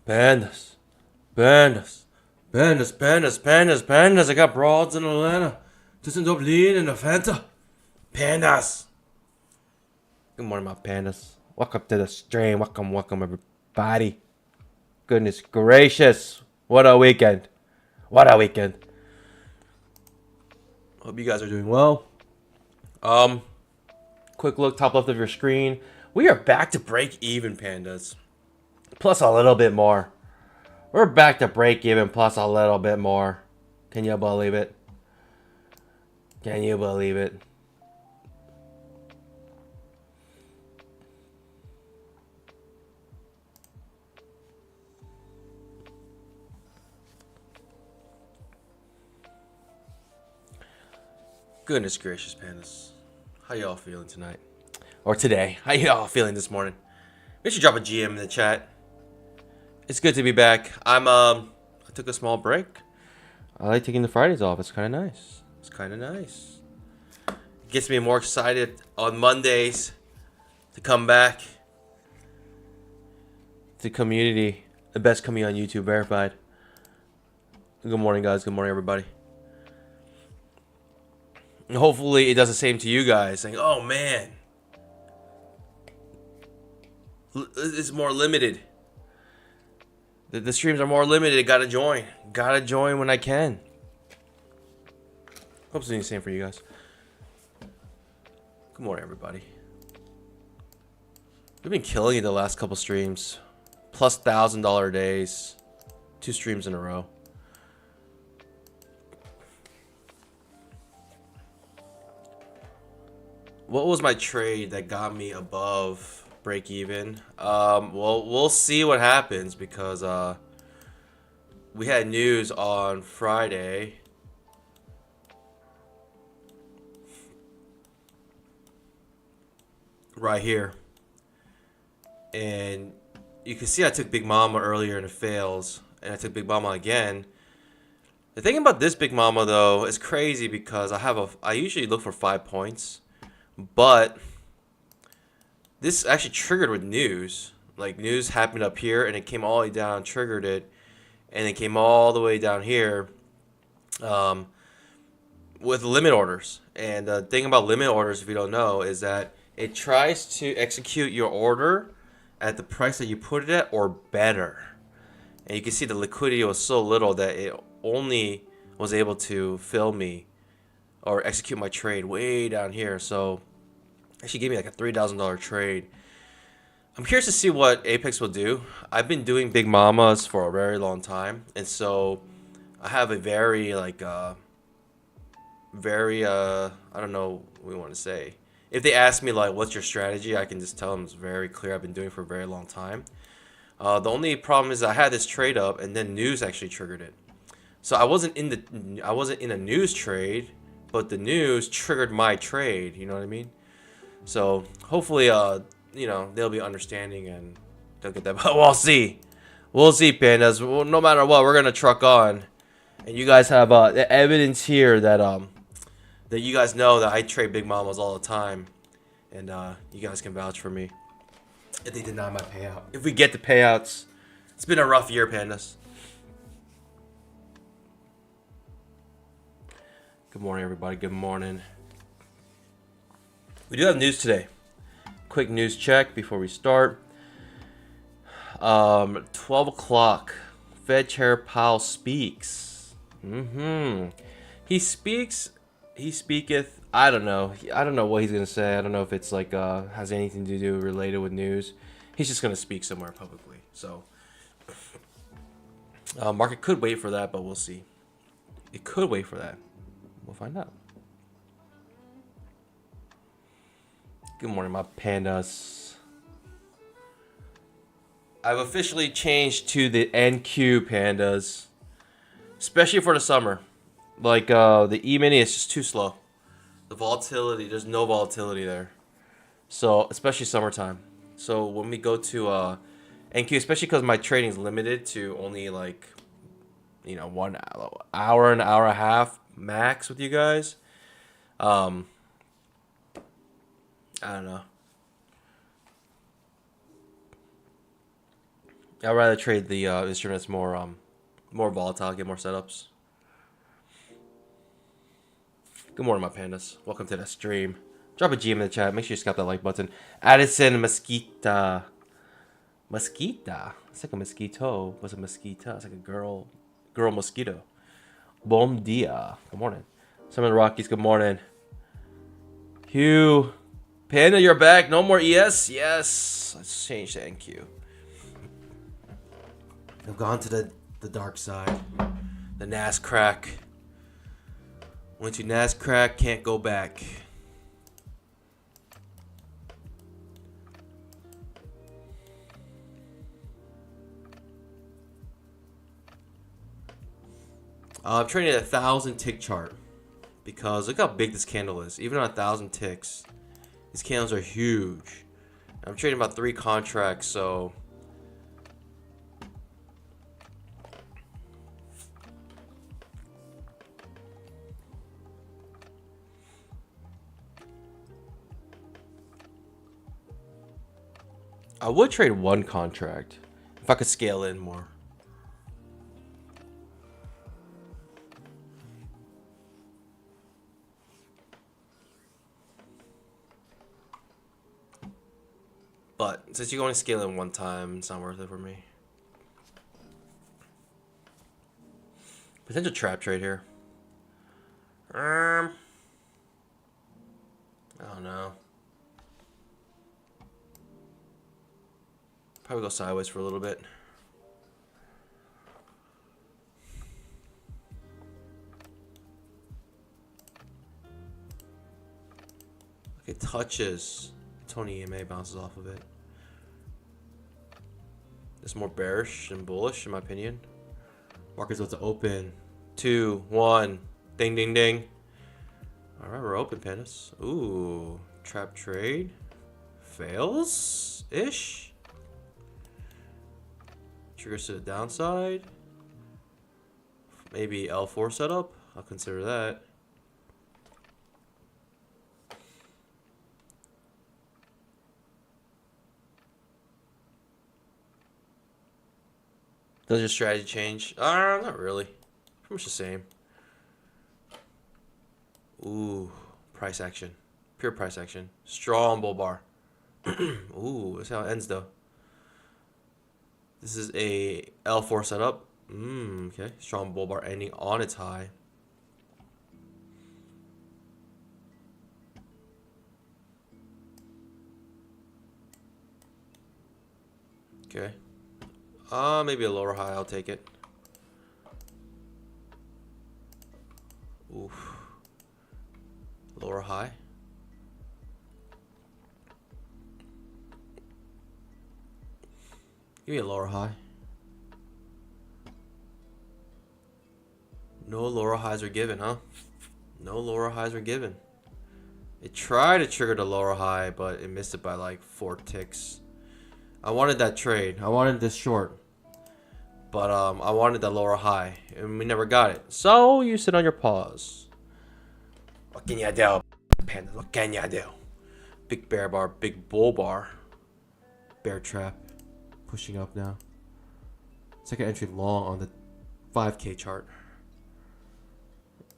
Pandas. Pandas. Pandas, pandas, pandas, pandas. I got broads in Atlanta. Just end up lean in the Fanta. Pandas. Good morning, my pandas. Welcome to the stream. Welcome, welcome, everybody. Goodness gracious. What a weekend. What a weekend. Hope you guys are doing well. Quick look, top left of your screen. We are back to break even, pandas. Plus a little bit more. We're back to break even plus a little bit more. Can you believe it? Can you believe it? Goodness gracious, pandas. How y'all feeling tonight? Or today? How y'all feeling this morning? Make sure you drop a GM in the chat. It's good to be back. I took a small break. I like taking the Fridays off. It's kind of nice. It's kind of nice. It gets me more excited on Mondays to come back to community. The best community on YouTube, verified. Good morning, guys. Good morning, everybody. And hopefully it does the same to you guys, saying, oh man, it's more limited. The streams are more limited. Gotta join. Gotta join when I can. Hope it's doing the same for you guys. Good morning, everybody. We've been killing it the last couple streams. Plus $1,000 days. 2 streams in a row. What was my trade that got me above break even? Well, we'll see what happens because we had news on Friday. Right here. And you can see I took Big Mama earlier and it fails. And I took Big Mama again. The thing about this Big Mama though is crazy because I usually look for 5 points. But this actually triggered with news. Like news happened up here and it came all the way down, triggered it, and it came all the way down here with limit orders. And the thing about limit orders, if you don't know, is that it tries to execute your order at the price that you put it at or better. And you can see the liquidity was so little that it only was able to fill me or execute my trade way down here. So actually gave me like a $3,000 trade. I'm curious to see what Apex will do. I've been doing Big Mamas for a very long time, and so I have a very I don't know what we want to say. If they ask me like what's your strategy, I can just tell them it's very clear. I've been doing it for a very long time. The only problem is I had this trade up and then news actually triggered it. So I wasn't in a news trade, but the news triggered my trade, you know what I mean? So hopefully they'll be understanding and they'll get that. But we'll see. We'll see, pandas. No matter what, we're gonna truck on. And you guys have the evidence here that that you guys know that I trade Big Mamas all the time. And you guys can vouch for me. If they deny my payout. If we get the payouts. It's been a rough year, pandas. Good morning, everybody. Good morning. We do have news today. Quick news check before we start. 12 o'clock. Fed Chair Powell speaks. He speaks. He speaketh. I don't know. I don't know what he's gonna say. I don't know if it's like has anything to do related with news. He's just gonna speak somewhere publicly. So market could wait for that, but we'll see. It could wait for that. We'll find out. Good morning, my pandas. I've officially changed to the NQ pandas, especially for the summer. Like the Emini is just too slow. The volatility, there's no volatility there. So especially summertime. So when we go to NQ, especially because my trading is limited to only like 1 hour, an hour and a half max with you guys. I don't know. I'd rather trade the instruments more volatile, get more setups. Good morning, my pandas. Welcome to the stream. Drop a GM in the chat. Make sure you scalp that like button. Addison Mosquita. Mosquita. It's like a mosquito. What's a mosquito? It's like a girl mosquito. Bom dia. Good morning. Some of the Rockies. Good morning. Hugh. Panda, you're back. No more ES? Yes. Let's change the NQ. I've gone to the dark side. The NAS crack. Once you NAS crack, can't go back. I'm trading at 1,000 tick chart because look how big this candle is. Even on 1,000 ticks, these candles are huge. I'm trading about 3 contracts, so I would trade 1 contract if I could scale in more. But since you can only scale in 1 time, it's not worth it for me. Potential trap trade here. I don't know. Probably go sideways for a little bit. It touches. Tony EMA bounces off of it. It's more bearish than bullish, in my opinion. Market's about to open. 2, 1. Ding, ding, ding. All right, we're open, pandas. Ooh, trap trade. Fails-ish. Triggers to the downside. Maybe L4 setup. I'll consider that. Does your strategy change? Not really. Pretty much the same. Ooh, price action. Pure price action. Strong bull bar. Ooh, that's how it ends though. This is a L4 setup. Okay. Strong bull bar ending on its high. Okay. Maybe a lower high. I'll take it. Oof. Lower high. Give me a lower high. No lower highs are given, huh? No lower highs are given. It tried to trigger the lower high, but it missed it by like 4 ticks. I wanted that trade. I wanted this short. But I wanted the lower high, and we never got it. So you sit on your paws. What can you do, Panda? What can you do? Big bear bar, big bull bar. Bear trap. Pushing up now. Second entry long on the 5K chart.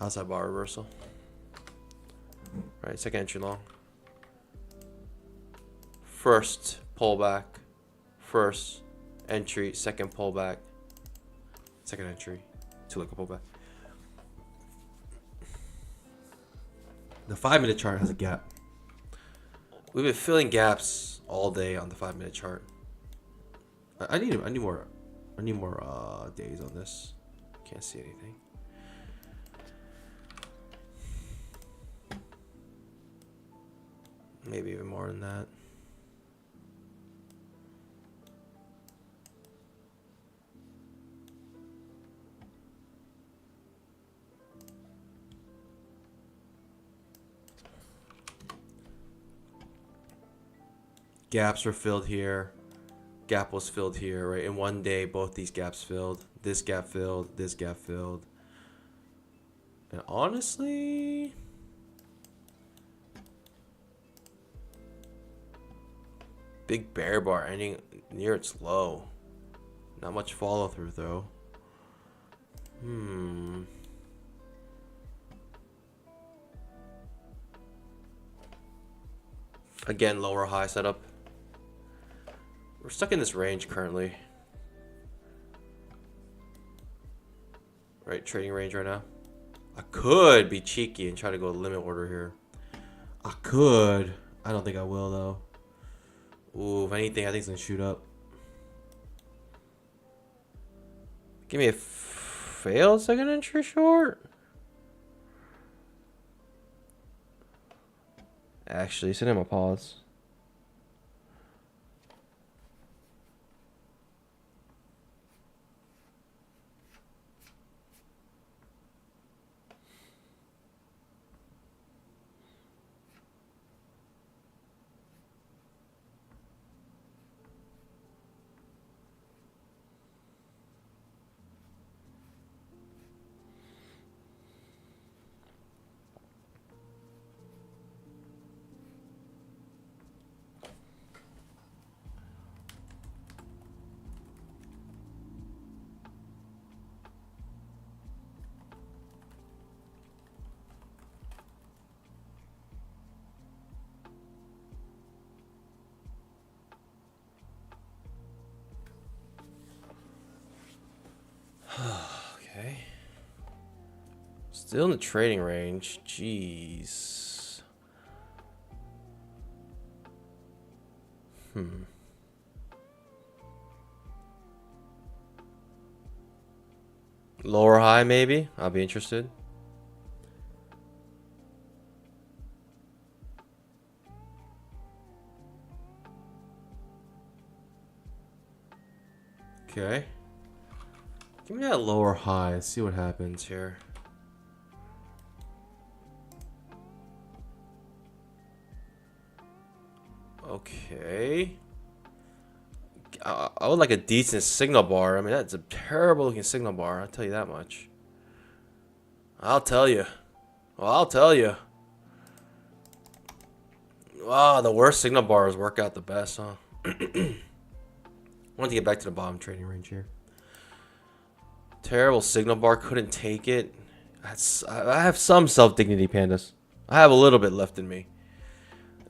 Outside bar reversal. Right, second entry long. First pullback. First entry, second pullback. Second entry, 2 like a pullback. The 5-minute chart has a gap. We've been filling gaps all day on the 5-minute chart. I need more days on this. Can't see anything. Maybe even more than that. Gaps were filled here. Gap was filled here, right? In one day, both these gaps filled. This gap filled. This gap filled. And honestly, big bear bar ending near its low. Not much follow through though. Again, lower high setup. We're stuck in this range currently. Right, trading range right now. I could be cheeky and try to go limit order here. I could. I don't think I will though. Ooh, if anything, I think it's gonna shoot up. Give me a failed second entry short. Actually, send him a pause. Okay. Still in the trading range. Jeez. Lower high maybe? I'll be interested. Okay. Give me that lower high and see what happens here. Okay. I would like a decent signal bar. I mean, that's a terrible looking signal bar. I'll tell you that much. I'll tell you. Well, I'll tell you. Wow, the worst signal bars work out the best, huh? I want to get back to the bottom trading range here. Terrible signal bar, couldn't take it. I have some self-dignity, pandas. I have a little bit left in me.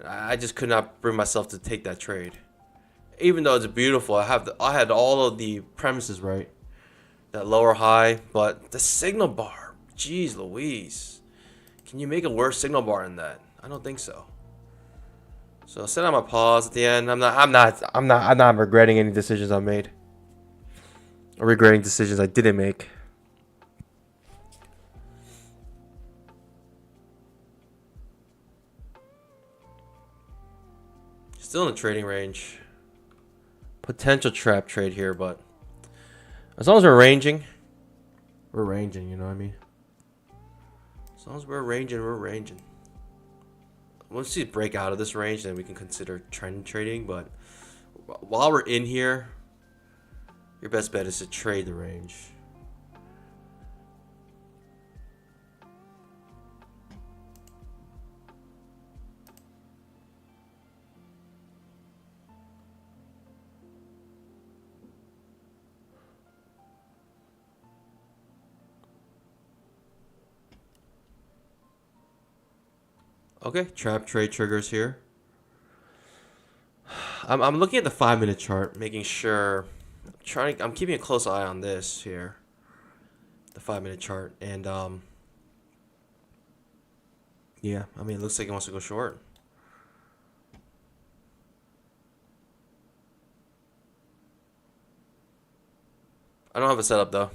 I just could not bring myself to take that trade. Even though it's beautiful, I had all of the premises right. That lower high, but the signal bar, jeez Louise. Can you make a worse signal bar than that? I don't think so. So set on my pause at the end. I'm not regretting any decisions I made. Or regretting decisions I didn't make. Still in the trading range. Potential trap trade here, but as long as we're ranging, you know what I mean? As long as we're ranging. Once you break out of this range, then we can consider trend trading, but while we're in here, your best bet is to trade the range. Okay, trap trade triggers here. I'm looking at the 5-minute chart, making sure. I'm keeping a close eye on this here, the 5-minute chart, and yeah, I mean, it looks like it wants to go short. I don't have a setup though.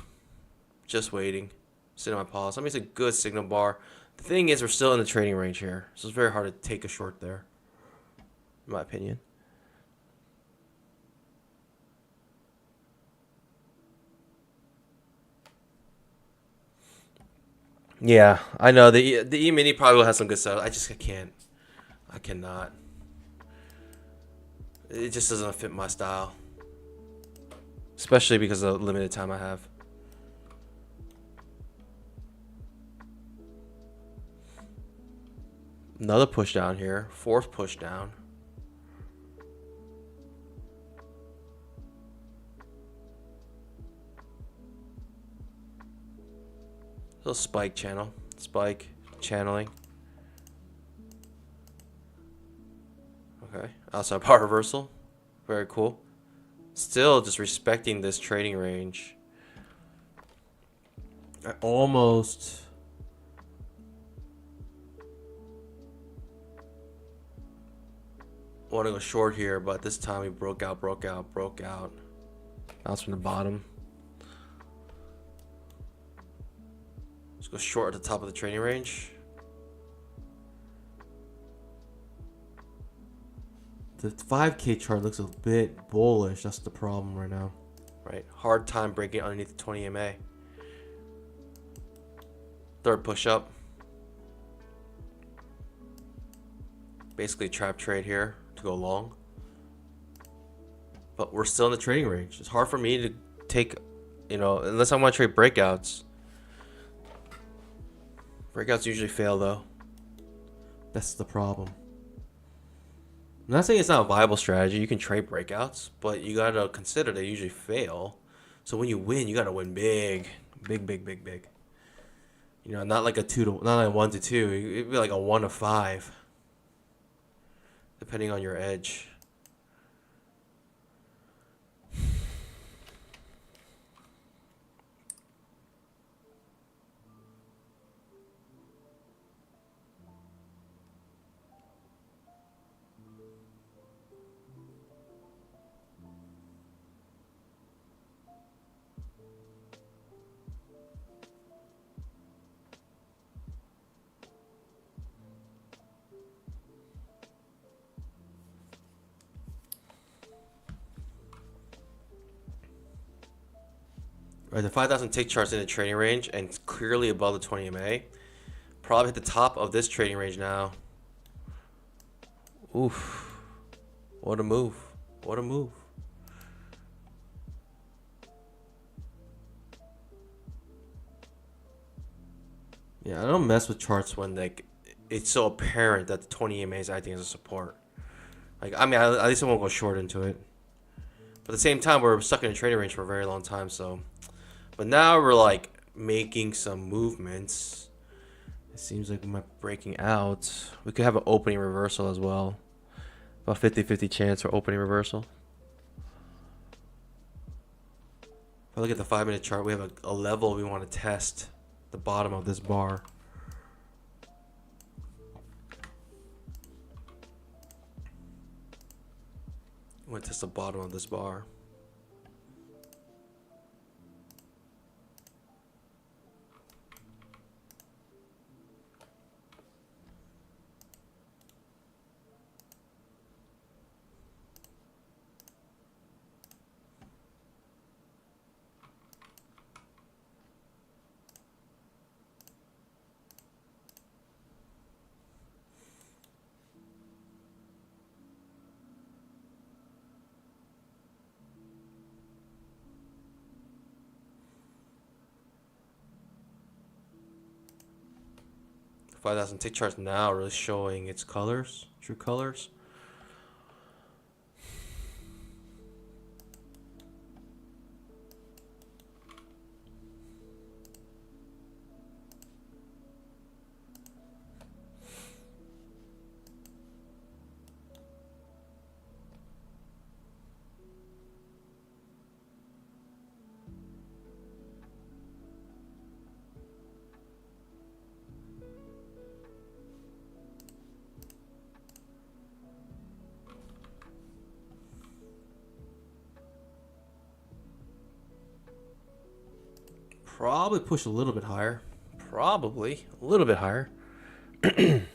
Just waiting. Sitting on my pause. I mean, it's a good signal bar. The thing is, we're still in the trading range here, so it's very hard to take a short there, in my opinion. Yeah, I know the Emini probably will have some good stuff. I cannot. It just doesn't fit my style, especially because of the limited time I have. Another push down here, fourth push down. Little spike channel. Spike channeling. Okay. Outside bar reversal. Very cool. Still just respecting this trading range. I almost want to go short here, but this time we broke out. Bounce from the bottom. Let's go short at the top of the trading range. The 5K chart looks a bit bullish. That's the problem right now. Right? Hard time breaking underneath the 20 MA. Third push up. Basically a trap trade here to go long. But we're still in the trading range. It's hard for me to take, unless I want to trade breakouts. Breakouts usually fail though. That's the problem. I'm not saying it's not a viable strategy. You can trade breakouts, but you gotta consider they usually fail. So when you win, you gotta win big. Not like not like a 1 to 2. It'd be like a 1 to 5, depending on your edge. Right, the 5,000 tick chart's in the trading range and it's clearly above the 20 MA. Probably hit the top of this trading range now. Oof. What a move. What a move. Yeah, I don't mess with charts when it's so apparent that the 20 EMA is acting as a support. At least I won't go short into it. But at the same time, we're stuck in a trading range for a very long time, so. But now we're making some movements. It seems like we might be breaking out. We could have an opening reversal as well. About 50-50 chance for opening reversal. If I look at the 5-minute chart, we have a level we want to test. The bottom of this bar. We want to test the bottom of this bar. The 5,000 tick chart's now really showing its colors, true colors. Probably push a little bit higher. Probably a little bit higher. You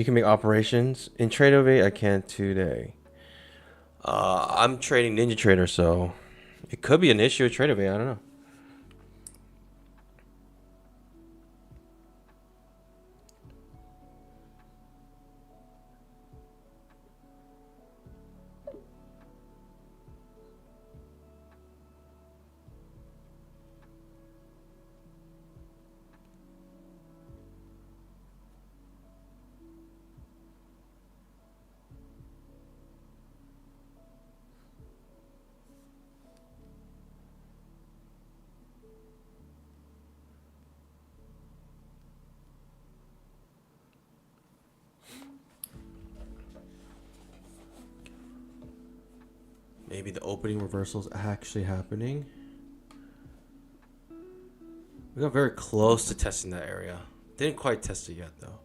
can make operations in TradeOvate. I can't today. I'm trading Ninja Trader, so it could be an issue with TradeOvate. I don't know. maybe the opening reversal is actually happening. We got very close to testing that area. Didn't quite test it yet though.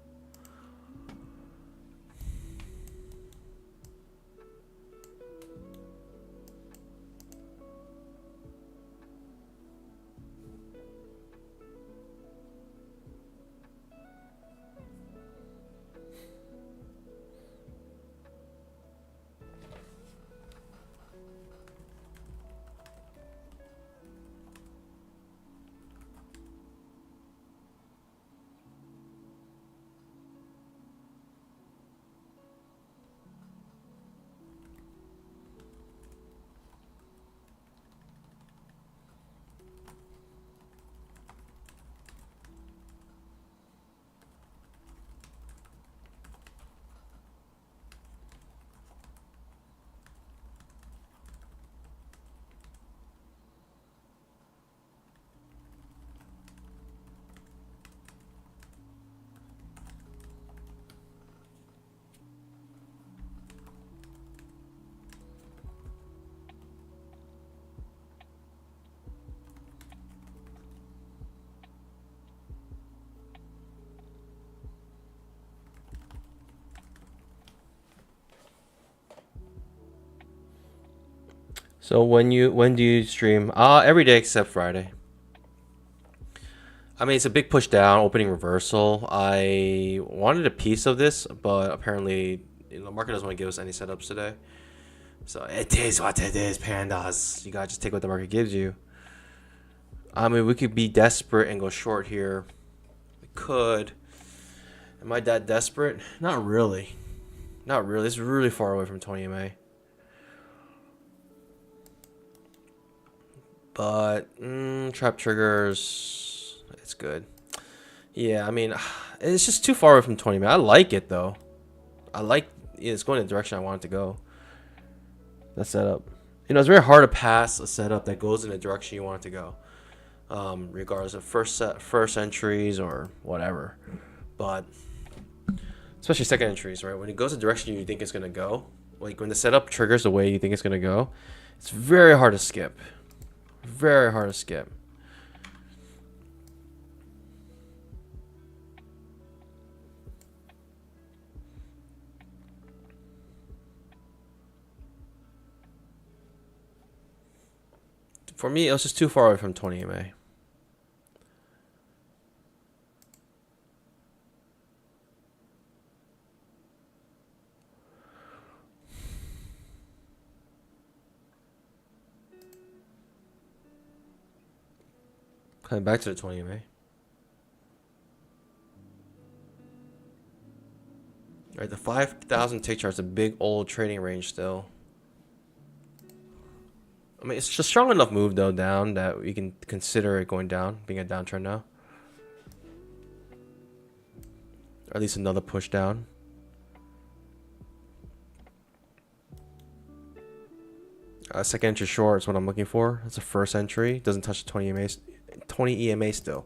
So when do you stream? Every day except Friday. I mean, it's a big push down, opening reversal. I wanted a piece of this, but apparently, the market doesn't want to give us any setups today. So it is what it is, pandas. You gotta just take what the market gives you. I mean, we could be desperate and go short here. We could. Am I that desperate? Not really. Not really. It's really far away from 20 MA. But trap triggers, it's good. Yeah, I mean, it's just too far away from 20 MA. I like it though. It's going in the direction I want it to go. That setup. It's very hard to pass a setup that goes in the direction you want it to go. Regardless of first entries or whatever. But especially second entries, right? When it goes the direction you think it's gonna go, like when the setup triggers the way you think it's gonna go, it's very hard to skip. Very hard to skip. For me, it was just too far away from 20 MA. Coming back to the 20 MA. Alright, the 5,000 tick chart is a big old trading range still. I mean, it's just a strong enough move though down that we can consider it going down, being a downtrend now. Or at least another push down. Second entry short is what I'm looking for. That's a first entry. Doesn't touch the 20 EMA still.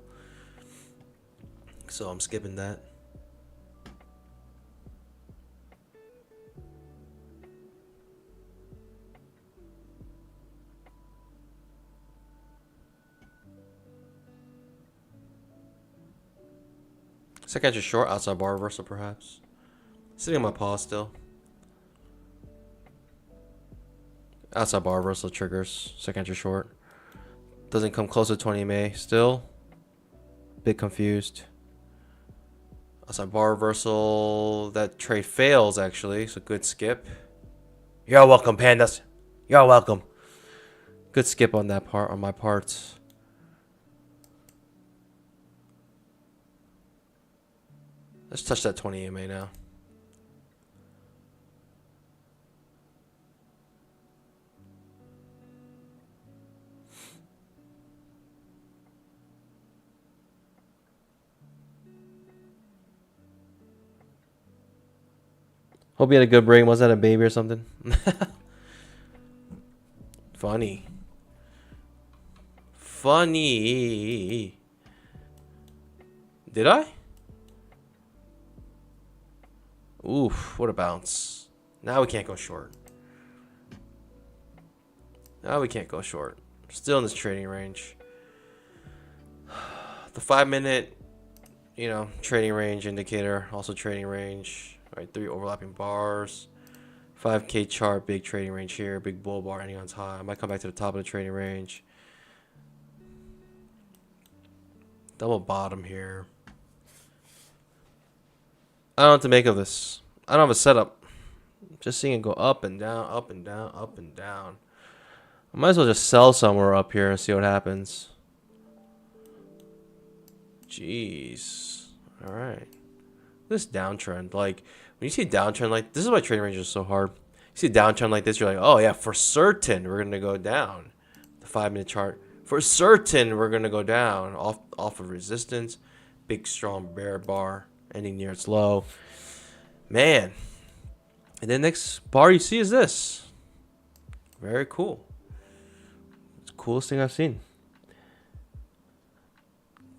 So I'm skipping that. Second entry short, outside bar reversal perhaps. Sitting on my paw still. Outside bar reversal triggers, second entry short. Doesn't come close to 20 MA still. Bit confused. Outside bar reversal, that trade fails actually, so good skip. You're welcome, pandas. You're welcome. Good skip on that part, on my part. Let's touch that 20 EMA now. Hope you had a good break. Was that a baby or something? Funny. Funny. Did I? Oof, what a bounce. Now we can't go short. Oh, we can't go short. Still in this trading range. The 5-minute, trading range indicator, also trading range. All right, 3 overlapping bars. 5K chart, big trading range here. Big bull bar ending on top. I might come back to the top of the trading range. Double bottom here. I don't know what to make of this. I don't have a setup. Just seeing it go up and down, up and down, up and down. I might as well just sell somewhere up here and see what happens. Jeez. All right. This downtrend, like when you see a downtrend like this is why trading range is so hard. You see a downtrend like this, you're like, oh yeah, for certain we're gonna go down. The 5-minute chart, for certain we're gonna go down off of resistance. Big strong bear bar ending near its low. Man. And then next bar you see is this. Very cool. It's the coolest thing I've seen.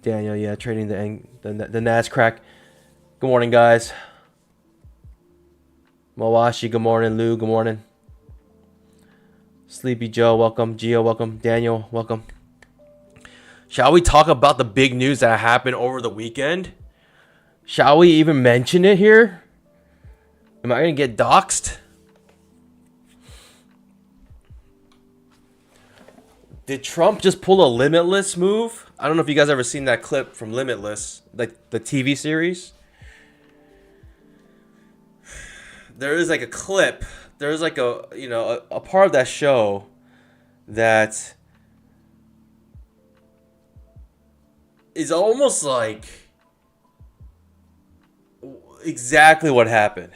Daniel, yeah, trading the NASCrack. Good morning, guys. Mawashi, good morning. Lou, good morning. Sleepy Joe, welcome. Gio, welcome. Daniel, welcome. Shall we talk about the big news that happened over the weekend? Shall we even mention it here? Am I going to get doxxed? Did Trump just pull a Limitless move? I don't know if you guys ever seen that clip from Limitless, like the TV series. There is like a clip. There is like a part of that show that is almost like exactly what happened.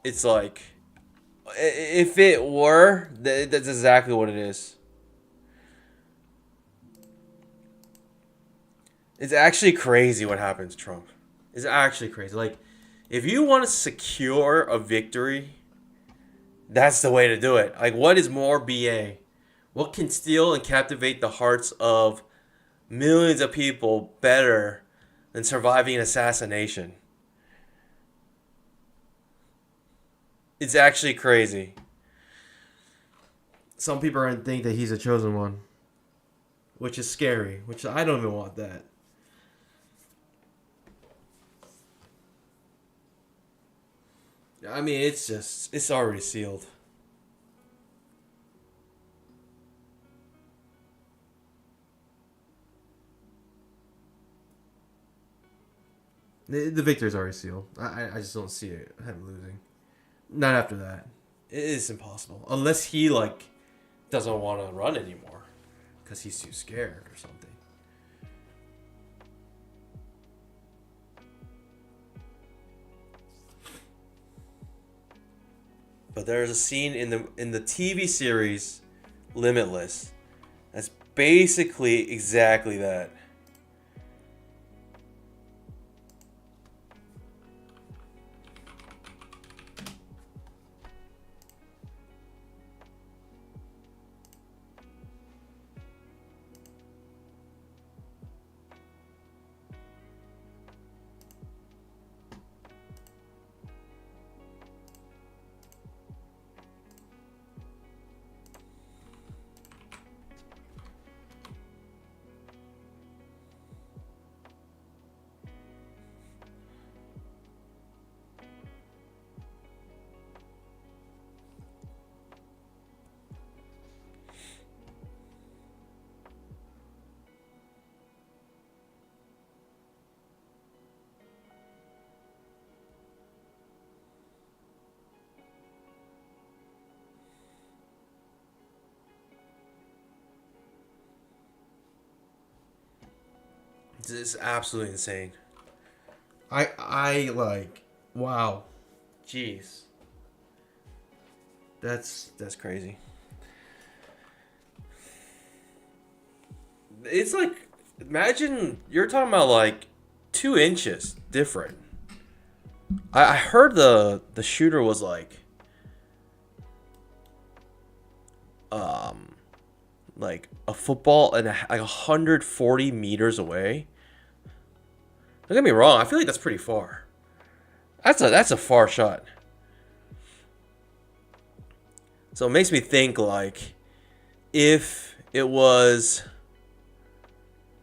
It's like, if it were, that's exactly what it is. It's actually crazy what happened to Trump. It's actually crazy. Like, if you want to secure a victory, that's the way to do it. Like, what is more BA? What can steal and captivate the hearts of millions of people better than surviving an assassination? It's actually crazy. Some people are going to think that he's a chosen one, which is scary, which I don't even want that. I mean, it's already sealed. The victory's already sealed. I just don't see it him losing. Not after that. It is impossible. Unless he, like, doesn't want to run anymore. Because he's too scared or something. But there's a scene in the TV series Limitless that's basically exactly that. It's absolutely insane. I like, wow. Jeez. That's crazy. It's like, imagine you're talking about like 2 inches different. I heard the shooter was like a football and like 140 meters away. Don't get me wrong. I feel like that's pretty far. That's a far shot. So it makes me think like if it was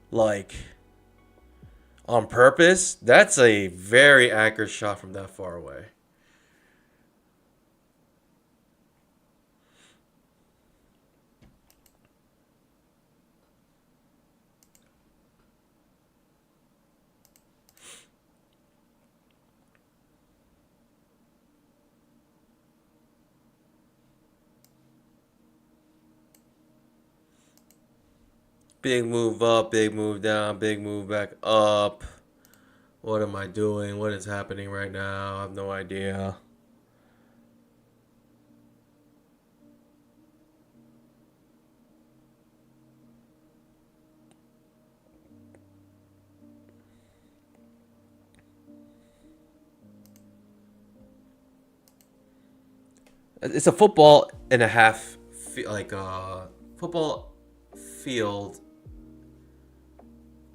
like on purpose, that's a very accurate shot from that far away. Big move up, big move down, big move back up. What am I doing? What is happening right now? I have no idea. It's a football and a half, like football field,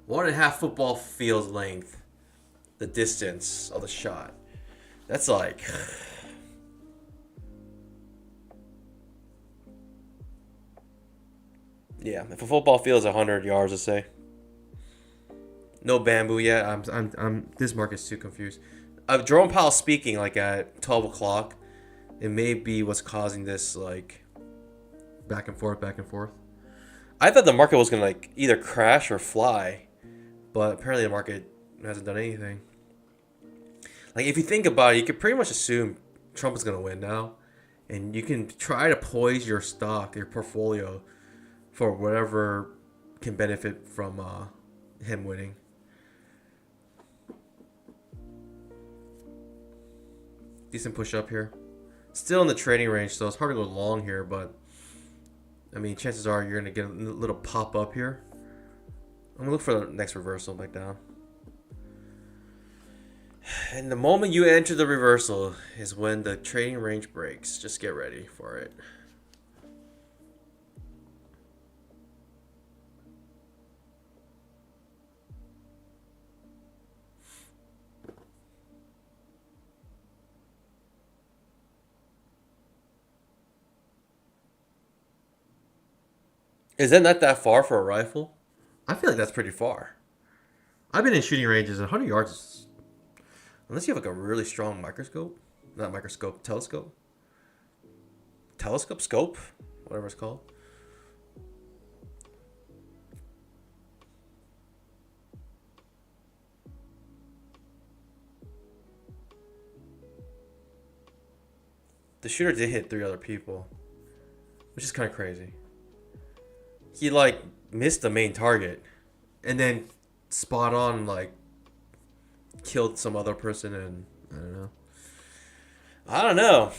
1.5 football field length. The distance of the shot. That's like, yeah. If a football field is 100 yards, let's say. No bamboo yet. I'm. This market's too confused. Jerome Powell speaking like at 12 o'clock. It may be what's causing this like back and forth, back and forth. I thought the market was gonna like either crash or fly, but apparently the market hasn't done anything. Like if you think about it, you could pretty much assume Trump is gonna win now, and you can try to poise your stock, your portfolio, for whatever can benefit from him winning. Decent push up here. Still in the trading range, so it's hard to go long here, but I mean, chances are you're gonna get a little pop up here. I'm gonna look for the next reversal back down. And the moment you enter the reversal is when the trading range breaks. Just get ready for it. Is that not that far for a rifle? I feel like that's pretty far. I've been in shooting ranges, 100 yards is, unless you have like a really strong microscope, not microscope, telescope scope, whatever it's called. The shooter did hit 3 other people, which is kind of crazy. He like missed the main target, and then spot on like killed some other person, and I don't know. I don't know.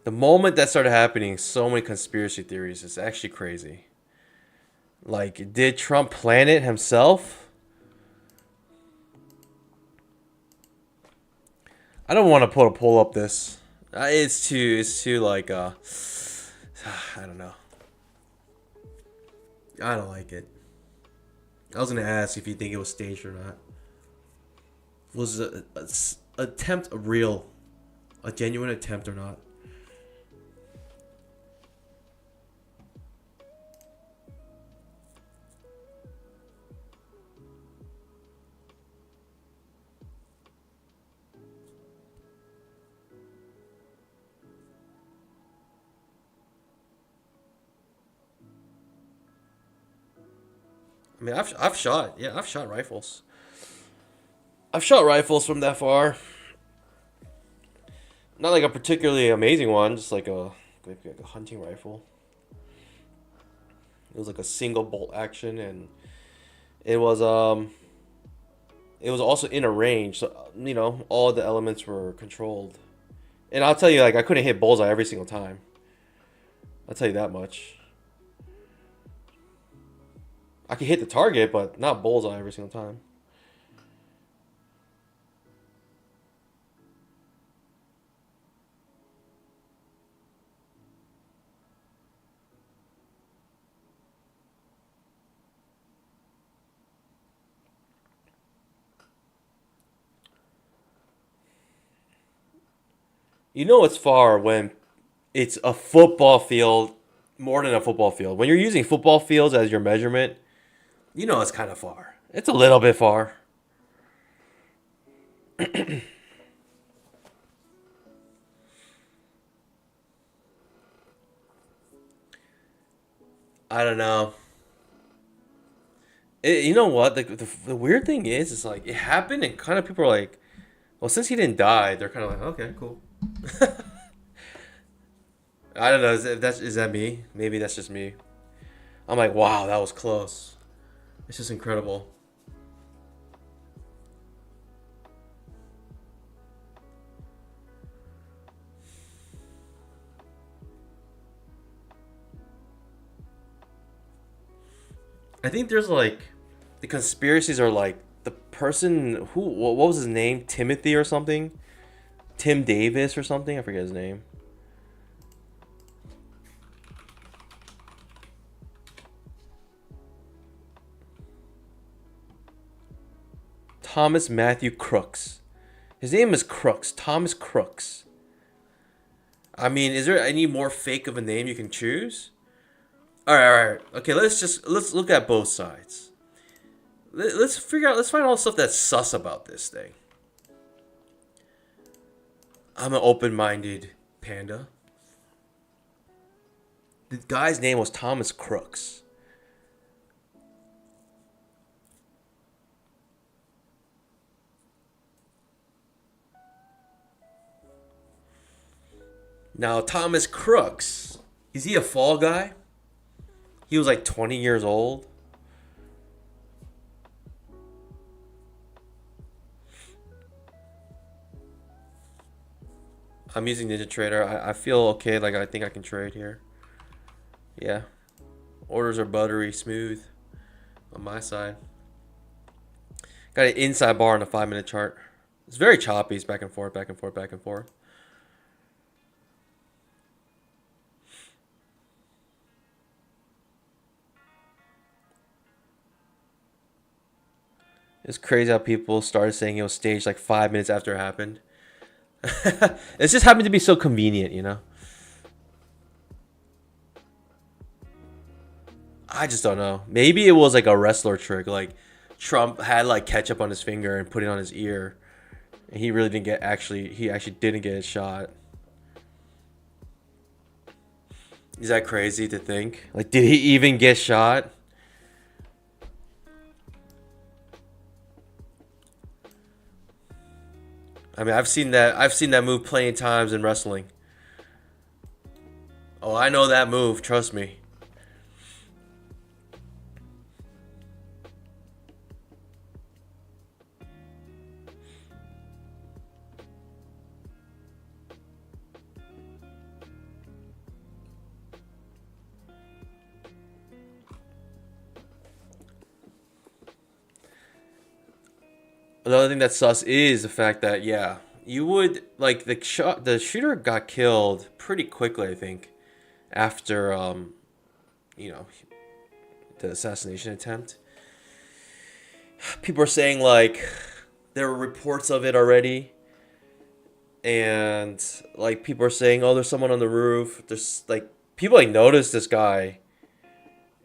The moment that started happening, so many conspiracy theories. It's actually crazy. Like, did Trump plan it himself? I don't want to put a pull up this. It's too like I don't know. I don't like it. I was gonna ask if you think it was staged or not. Was a attempt real, a genuine attempt or not? I mean, I've shot rifles. I've shot rifles from that far. Not like a particularly amazing one, just like a hunting rifle. It was like a single bolt action, and it was um it was also in a range, so all the elements were controlled. And I'll tell you, like I couldn't hit bullseye every single time. I'll tell you that much. I could hit the target, but not bullseye every single time. You know it's far when it's a football field, more than a football field. When you're using football fields as your measurement, you know it's kind of far. It's a little bit far. I don't know. You know what? The weird thing is like it happened, and kind of people are like, well, since he didn't die, they're kind of like, okay, cool. I don't know. Is that me? Maybe that's just me. I'm like, wow, that was close. It's just incredible. I think there's like the conspiracies are like the person who what was his name? Timothy or something? Tim Davis or something? I forget his name. Thomas Matthew Crooks. His name is Crooks. Thomas Crooks. I mean, is there any more fake of a name you can choose? All right. Okay, let's look at both sides. Let's figure out. Let's find all the stuff that's sus about this thing. I'm an open-minded panda. The guy's name was Thomas Crooks. Now, Thomas Crooks, is he a fall guy? He was like 20 years old. I'm using Ninja Trader. I feel okay. Like, I think I can trade here. Yeah. Orders are buttery smooth on my side. Got an inside bar on a 5-minute chart. It's very choppy. It's back and forth, back and forth, back and forth. It's crazy how people started saying it was staged like 5 minutes after it happened. It just happened to be so convenient, you know? I just don't know. Maybe it was like a wrestler trick. Like Trump had like ketchup on his finger and put it on his ear. And he really didn't get he actually didn't get his shot. Is that crazy to think? Like, did he even get shot? I mean, I've seen that move plenty of times in wrestling. Oh, I know that move, trust me. Another thing that's sus is the fact that yeah, you would like the shooter got killed pretty quickly, I think, after you know, the assassination attempt. People are saying like there were reports of it already, and like people are saying, oh, there's someone on the roof. There's like people like noticed this guy,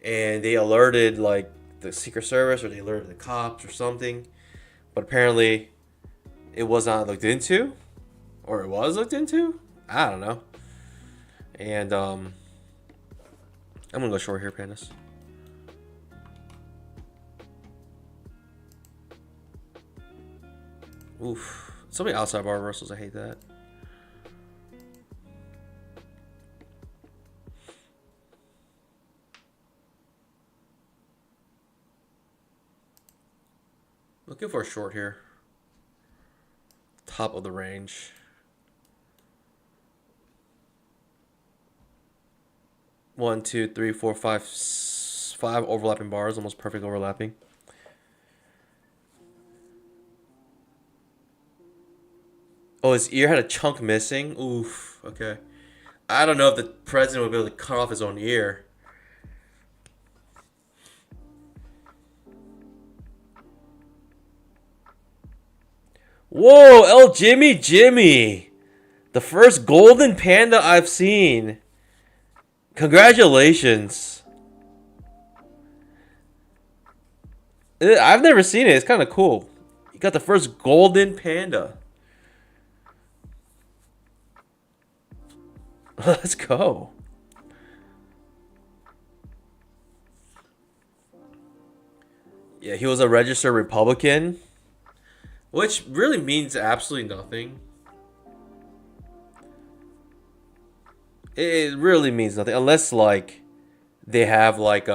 and they alerted like the Secret Service or they alerted the cops or something. But apparently, it was not looked into, or it was looked into. I don't know. And I'm gonna go short here, Pandas. Oof. So many outside bar reversals. I hate that. Looking for a short here. Top of the range. One, two, three, four, five, five overlapping bars, almost perfect overlapping. Oh, his ear had a chunk missing. Oof. Okay. I don't know if the president would be able to cut off his own ear. Whoa, El Jimmy Jimmy. The first golden panda I've seen. Congratulations. I've never seen it. It's kind of cool. You got the first golden panda. Let's go. Yeah, he was a registered Republican, which really means absolutely nothing. It really means nothing unless like they have like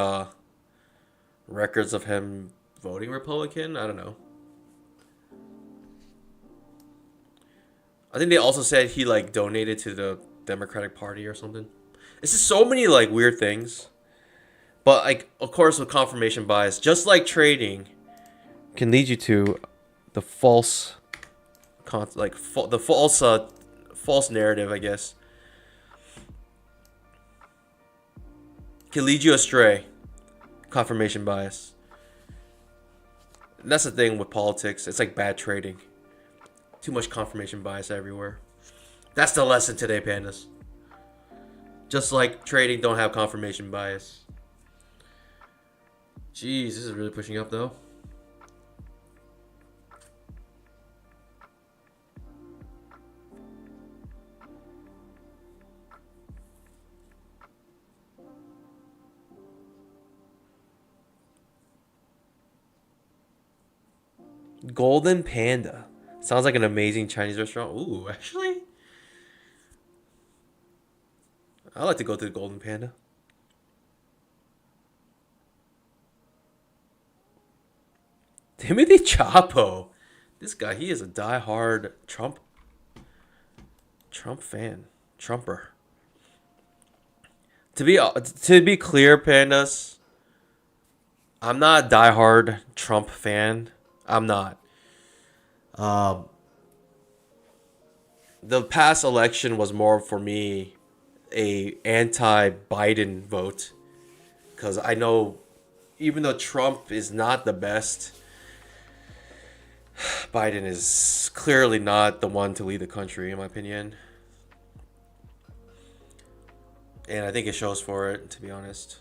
records of him voting Republican. I don't know. I think they also said he like donated to the Democratic Party or something. It's just so many like weird things. But like of course with confirmation bias, just like trading, can lead you to the false the false narrative, I guess. Can lead you astray. Confirmation bias. And that's the thing with politics. It's like bad trading. Too much confirmation bias everywhere. That's the lesson today, pandas. Just like trading, don't have confirmation bias. Jeez, this is really pushing up though. Golden Panda. Sounds like an amazing Chinese restaurant. Ooh, actually, I like to go to the Golden Panda. Timothy Chapo. This guy, he is a die-hard Trump fan. Trumper. To be clear, pandas, I'm not a die-hard Trump fan. I'm not. Um, the past election was more for me a anti-Biden vote because I know even though Trump is not the best, Biden is clearly not the one to lead the country in my opinion. And I think it shows for it, to be honest.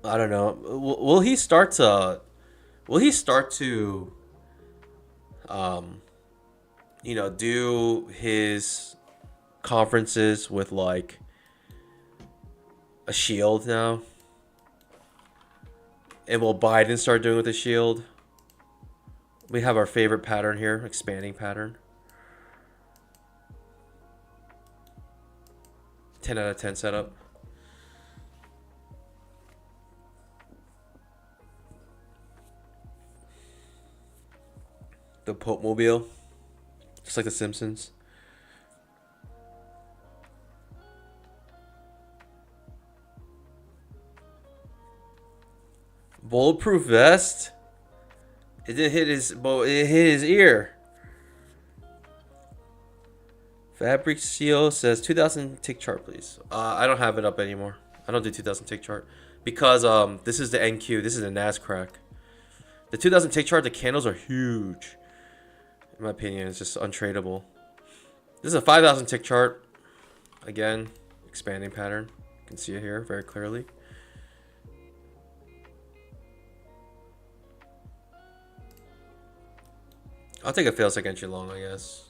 I don't know. Will he start to? Will he start to? Um, do his conferences with like a shield now? And will Biden start doing with a shield? We have our favorite pattern here, expanding pattern. 10 out of 10 setup. The Pope Mobile. Just like the Simpsons. Bulletproof vest. It didn't hit his. It hit his ear. Fabric seal says 2000 tick chart, please. I don't have it up anymore. I don't do 2000 tick chart because this is the NQ. This is the NASCrack. The 2000 tick chart. The candles are huge. In my opinion, it's just untradeable. This is a 5000 tick chart. Again, expanding pattern. You can see it here very clearly. I'll take a fail second entry long, I guess.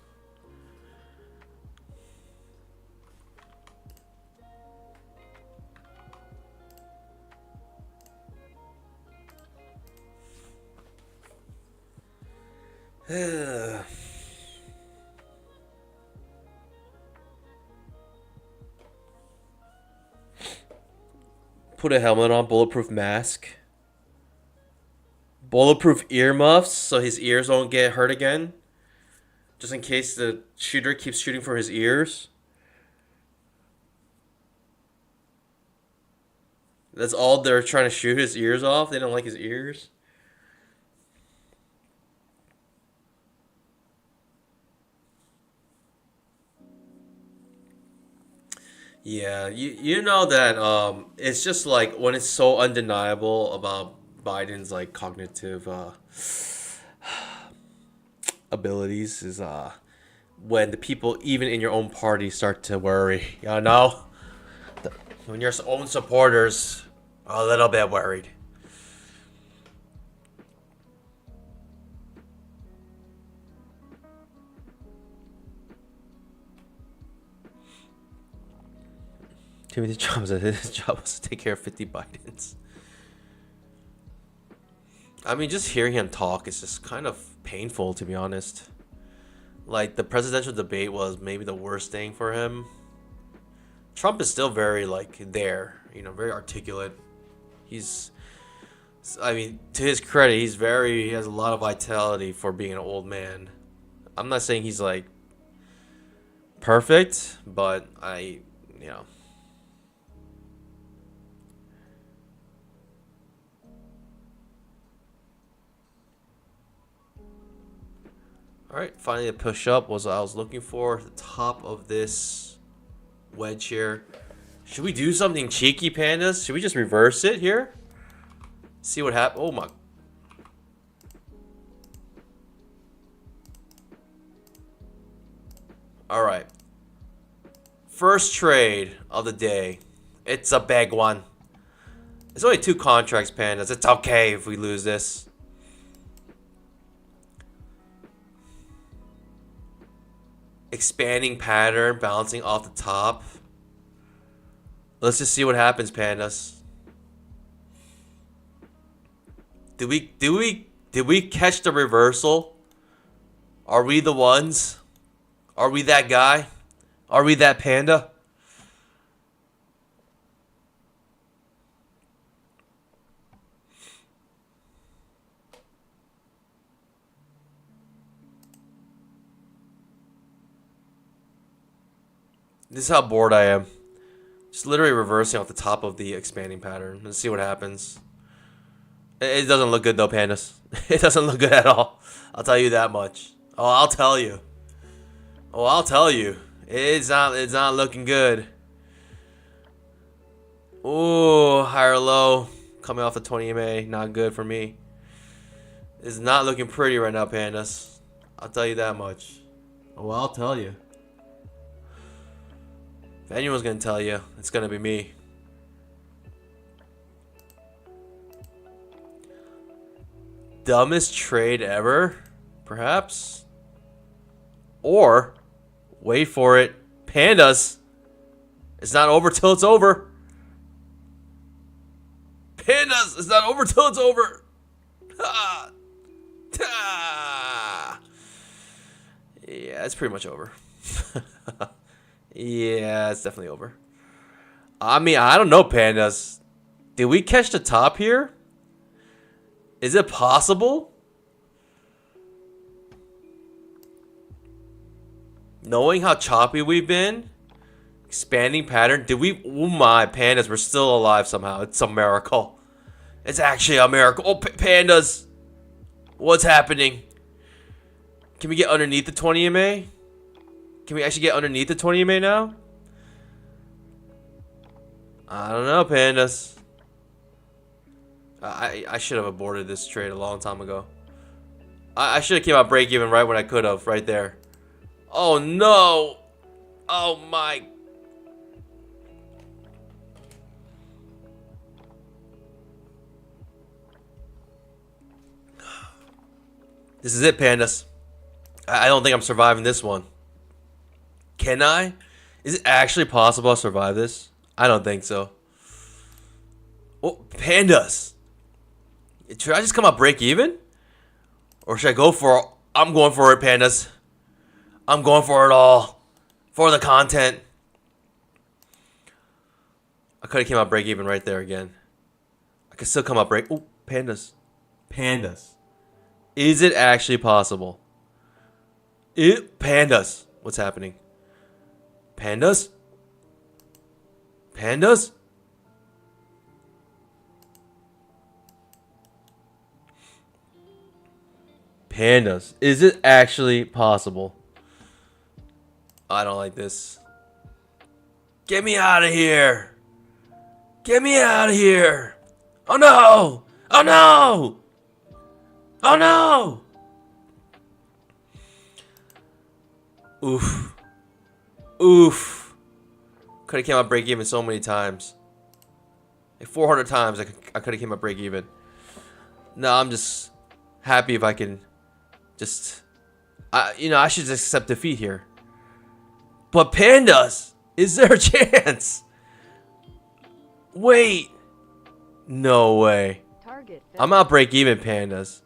Put a helmet on, bulletproof mask. Bulletproof earmuffs so his ears don't get hurt again. Just in case the shooter keeps shooting for his ears. That's all they're trying to shoot his ears off. They don't like his ears. Yeah, you know that it's just like when it's so undeniable about Biden's like cognitive abilities is when the people even in your own party start to worry. You know, when your own supporters are a little bit worried. Timothy Trump's his job was to take care of 50 Bidens. I mean, just hearing him talk is just kind of painful, to be honest. Like, the presidential debate was maybe the worst thing for him. Trump is still very, like, there, very articulate. He's, I mean, to his credit, he has a lot of vitality for being an old man. I'm not saying he's, like, perfect, but you know. Alright, finally a push up was what I was looking for. The top of this wedge here. Should we do something cheeky, pandas? Should we just reverse it here? See what happens. Oh my. Alright. First trade of the day. It's a big one. It's only 2 contracts, pandas. It's okay if we lose this. Expanding pattern, bouncing off the top. Let's just see what happens, pandas. Did we catch the reversal? Are we the ones? Are we that guy? Are we that panda? This is how bored I am. Just literally reversing off the top of the expanding pattern. Let's see what happens. It doesn't look good though, pandas. It doesn't look good at all. I'll tell you that much. Oh, I'll tell you. Oh, I'll tell you. It's not looking good. Ooh, higher low. Coming off the 20 MA. Not good for me. It's not looking pretty right now, pandas. I'll tell you that much. Oh, I'll tell you. If anyone's gonna tell you, it's gonna be me. Dumbest trade ever? Perhaps? Or, wait for it, pandas. It's not over till it's over. Pandas, it's not over till it's over. Ha! Ta! Yeah, it's pretty much over. Yeah, it's definitely over. I mean, I don't know, pandas. Did we catch the top here? Is it possible? Knowing how choppy we've been, expanding pattern. Did we? Oh my, pandas, we're still alive somehow. It's a miracle. It's actually a miracle. Oh, pandas, what's happening? Can we get underneath the 20 MA? Can we actually get underneath the 20 MA now? I don't know, pandas. I should have aborted this trade a long time ago. I should have came out break even right when I could have, right there. Oh no! Oh my! This is it, pandas. I don't think I'm surviving this one. Can I? Is it actually possible to survive this? I don't think so. Oh, pandas! Should I just come out break even? Or should I go for it? I'm going for it, pandas. I'm going for it all. For the content. I could have came out break even right there again. I could still come out break. Oh, pandas. Pandas. Is it actually possible? Pandas. What's happening? Pandas? Pandas? Pandas. Is it actually possible? I don't like this. Get me out of here. Get me out of here. Oh no. Oh no. Oh no. Oof. Oof. Could have came out break even so many times. Like 400 times I could have came out break even. No, I'm just happy if I can just... I should just accept defeat here. But pandas, is there a chance? Wait. No way. I'm out break even, pandas.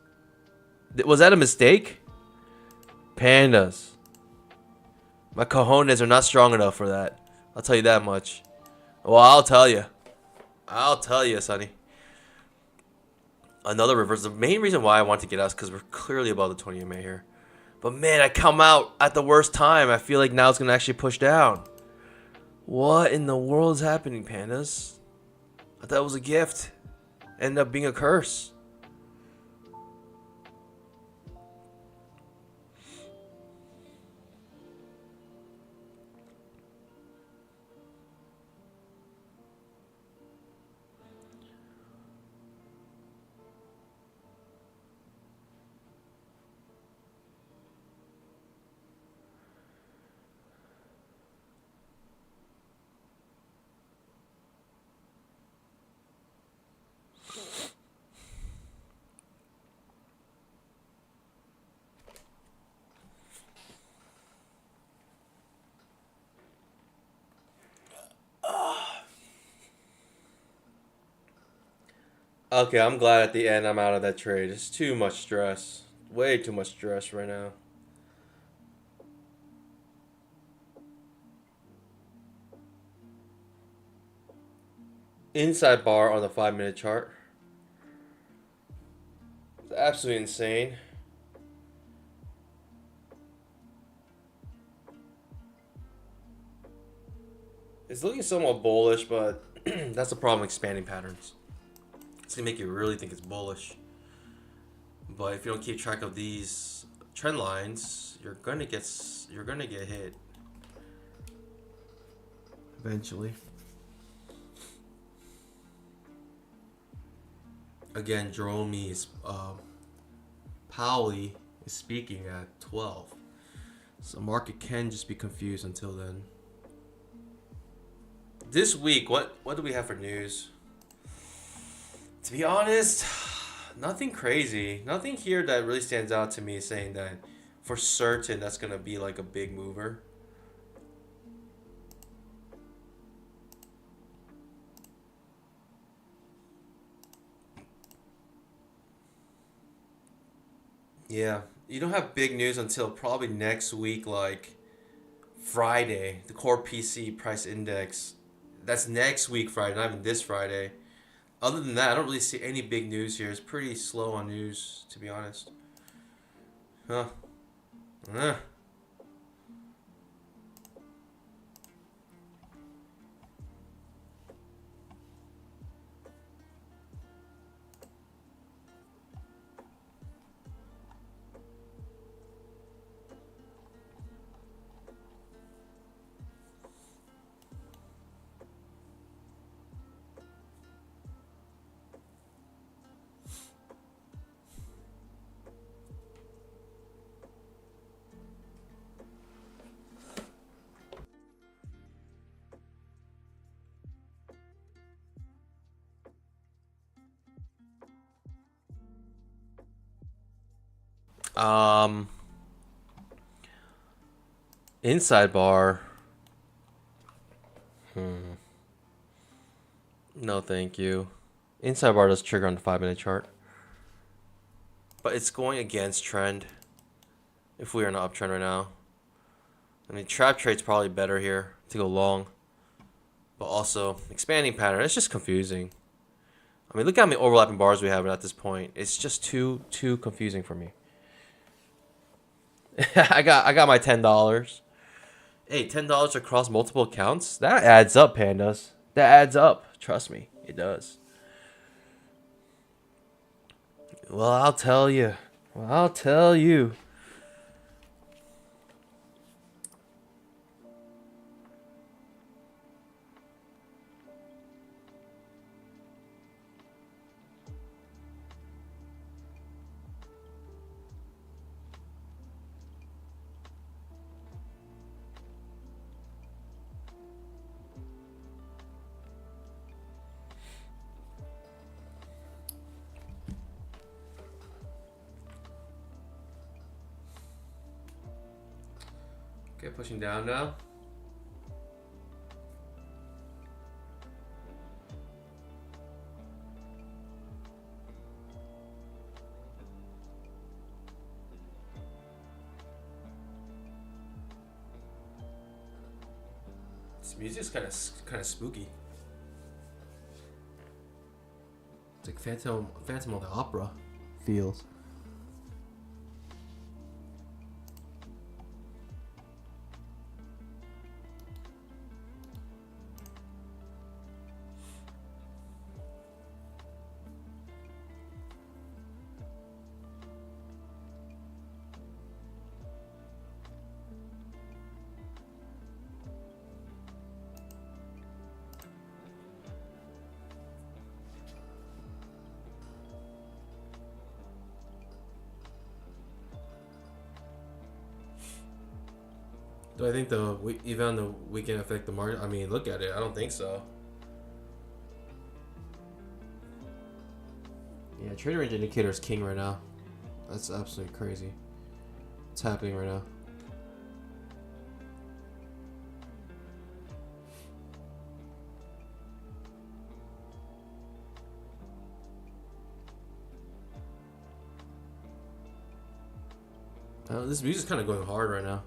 Was that a mistake? Pandas. My cojones are not strong enough for that. I'll tell you that much. Well, I'll tell you. I'll tell you, Sonny. Another reverse. The main reason why I want to get out is because we're clearly above the 20 MA here. But man, I come out at the worst time. I feel like now it's going to actually push down. What in the world is happening, pandas? I thought it was a gift. Ended up being a curse. Okay, I'm glad at the end I'm out of that trade. It's too much stress. Way too much stress right now. Inside bar on the 5-minute chart. It's absolutely insane. It's looking somewhat bullish, but that's the problem with expanding patterns. It's gonna make you really think it's bullish. But if you don't keep track of these trend lines, you're gonna get hit eventually. Again, Jerome is Powley is speaking at 12, so market can just be confused until then. This week, what do we have for news? To be honest, nothing crazy. Nothing here that really stands out to me saying that for certain that's going to be like a big mover. Yeah, you don't have big news until probably next week, like Friday, the core PC price index. That's next week Friday, not even this Friday. Other than that, I don't really see any big news here. It's pretty slow on news, to be honest. Huh. Eh. Um, Inside bar. No, thank you. Inside bar does trigger on the 5-minute chart, but it's going against trend. If we are in an uptrend right now, I mean, trap trade's probably better here to go long, but also expanding pattern. It's just confusing. I mean, look how many overlapping bars we have at this point. It's just too confusing for me. I got my $10. Hey, $10 across multiple accounts? That adds up, pandas. That adds up. Trust me, it does. Well, I'll tell you. Okay, pushing down now. This music's kind of spooky. It's like Phantom of the Opera feels. Do I think even on the weekend affect the market? I mean, look at it. I don't think so. Yeah, trading range indicator is king right now. That's absolutely crazy. What's happening right now? This music's kind of going hard right now.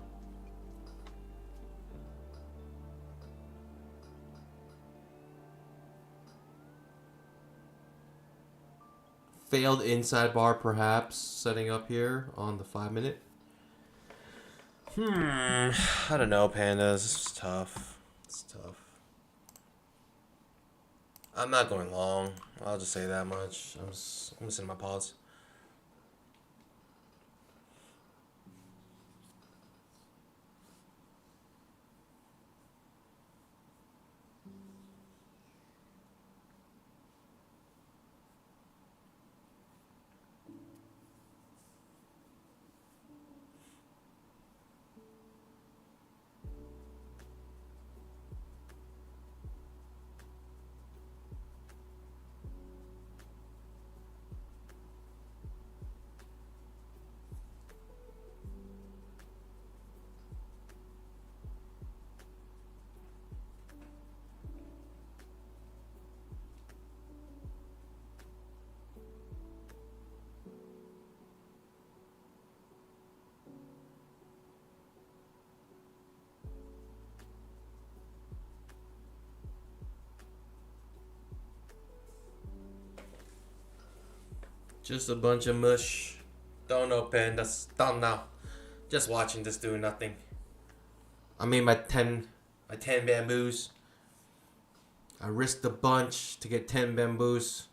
Failed inside bar, perhaps, setting up here on the 5 minute. I don't know, pandas. This is tough. It's tough. I'm not going long. I'll just say that much. I'm gonna send my pause. Just a bunch of mush. Don't know, pandas. Don't know. Just watching this doing nothing. I made my 10 bamboos. I risked a bunch to get 10 bamboos.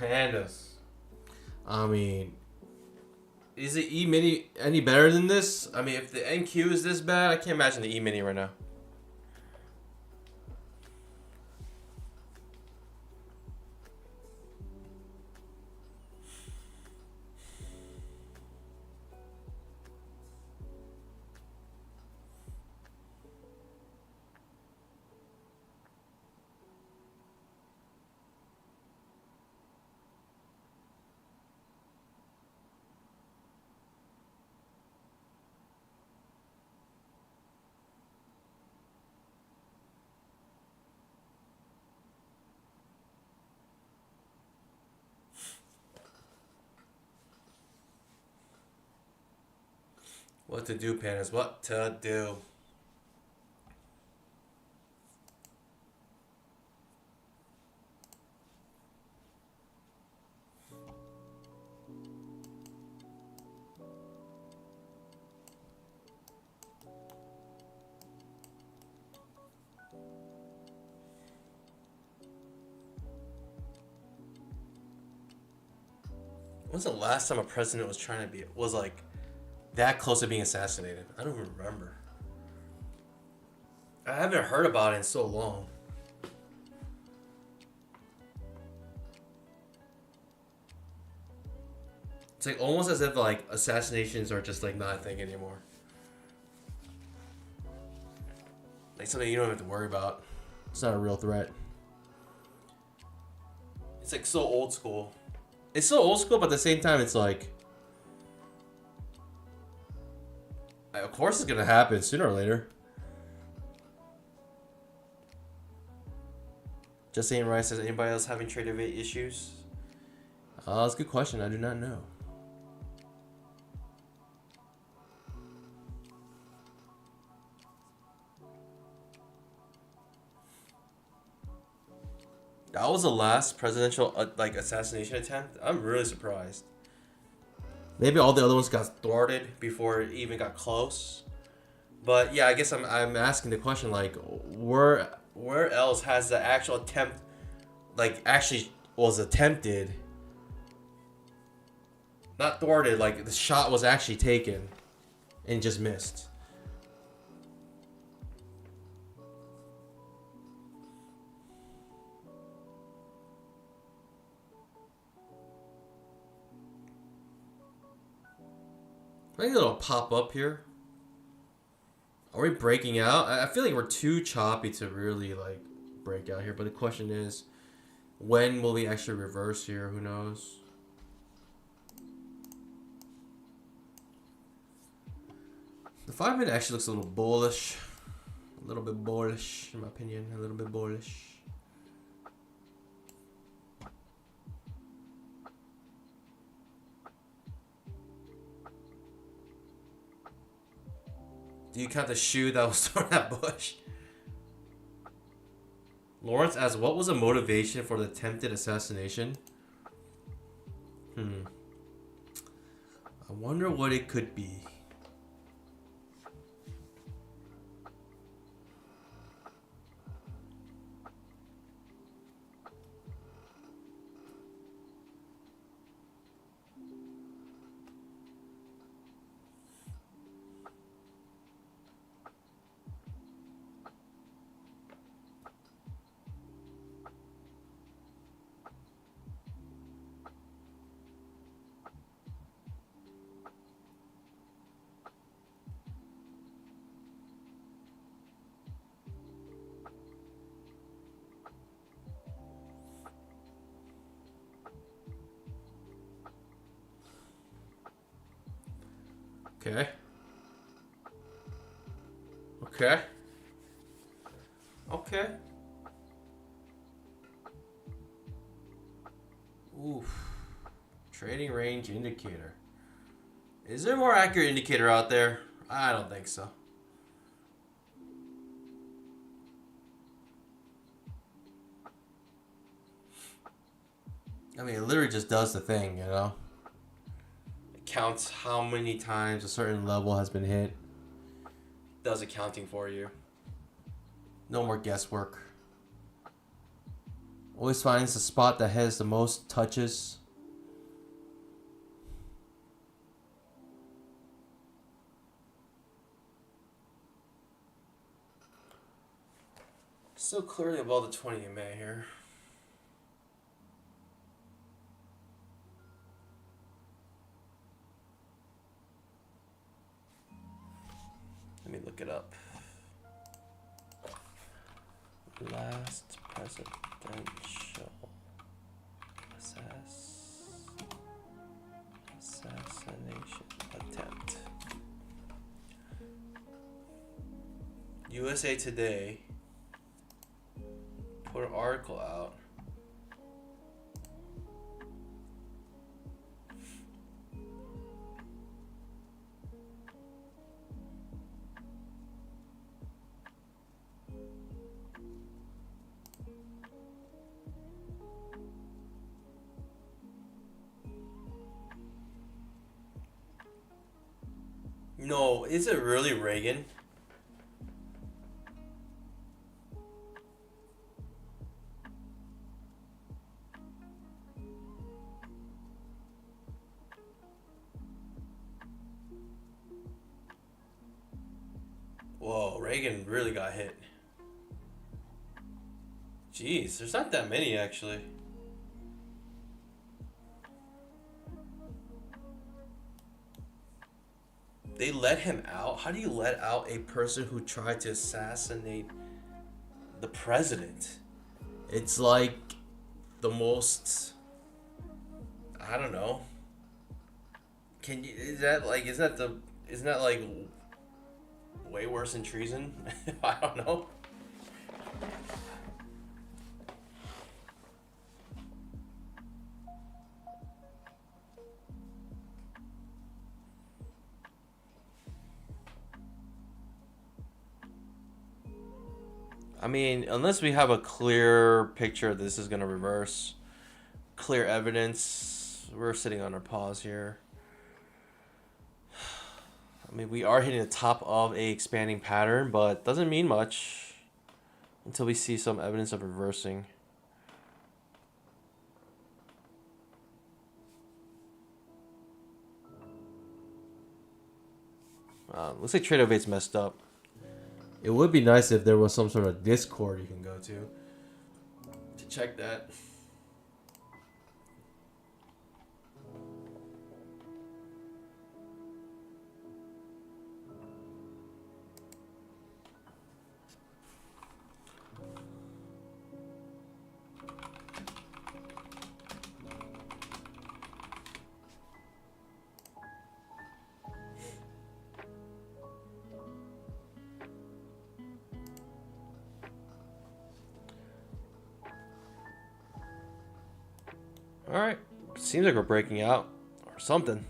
Pandas. I mean, is the E-mini any better than this? I mean, if the NQ is this bad, I can't imagine the E-mini right now. What to do, pandas? What to do? When's the last time a president was trying to be was like that close to being assassinated? I don't even remember. I haven't heard about it in so long. It's like almost as if like assassinations are just like not a thing anymore. Like something you don't have to worry about. It's not a real threat. It's like so old school. It's so old school, but at the same time, it's like, of course it's gonna happen sooner or later. Just ain't right. Says anybody else having trade debate issues? That's a good question. I do not know. That was the last presidential like assassination attempt. I'm really surprised. Maybe all the other ones got thwarted before it even got close. But yeah, I guess I'm asking the question like where else has the actual attempt like actually was attempted, not thwarted, like the shot was actually taken and just missed. Maybe it'll pop up here. Are we breaking out? I feel like we're too choppy to really like break out here. But the question is, when will we actually reverse here? Who knows? The 5 minute actually looks a little bullish. A little bit bullish, in my opinion. A little bit bullish. Do you count the shoe that was thrown at Bush? Lawrence asks, what was the motivation for the attempted assassination? I wonder what it could be. Okay. Okay. Okay. Oof. Trading range indicator. Is there a more accurate indicator out there? I don't think so. I mean, it literally just does the thing, you know? It counts how many times a certain level has been hit. Does accounting for you. No more guesswork. Always finds the spot that has the most touches. Still clearly above the 20 EMA here. Let me look it up. Last presidential assassination attempt. USA Today put an article out. No, is it really Reagan? Reagan really got hit. Jeez, there's not that many actually. They let him out? How do you let out a person who tried to assassinate the president? It's like the most, I don't know. Can you, isn't that like way worse than treason? I don't know. I mean, unless we have a clear picture this is going to reverse, clear evidence, we're sitting on our pause here. I mean, we are hitting the top of a expanding pattern, but doesn't mean much until we see some evidence of reversing. Looks like Trade Ovate's messed up. It would be nice if there was some sort of Discord you can go to check that. All right, seems like we're breaking out or something.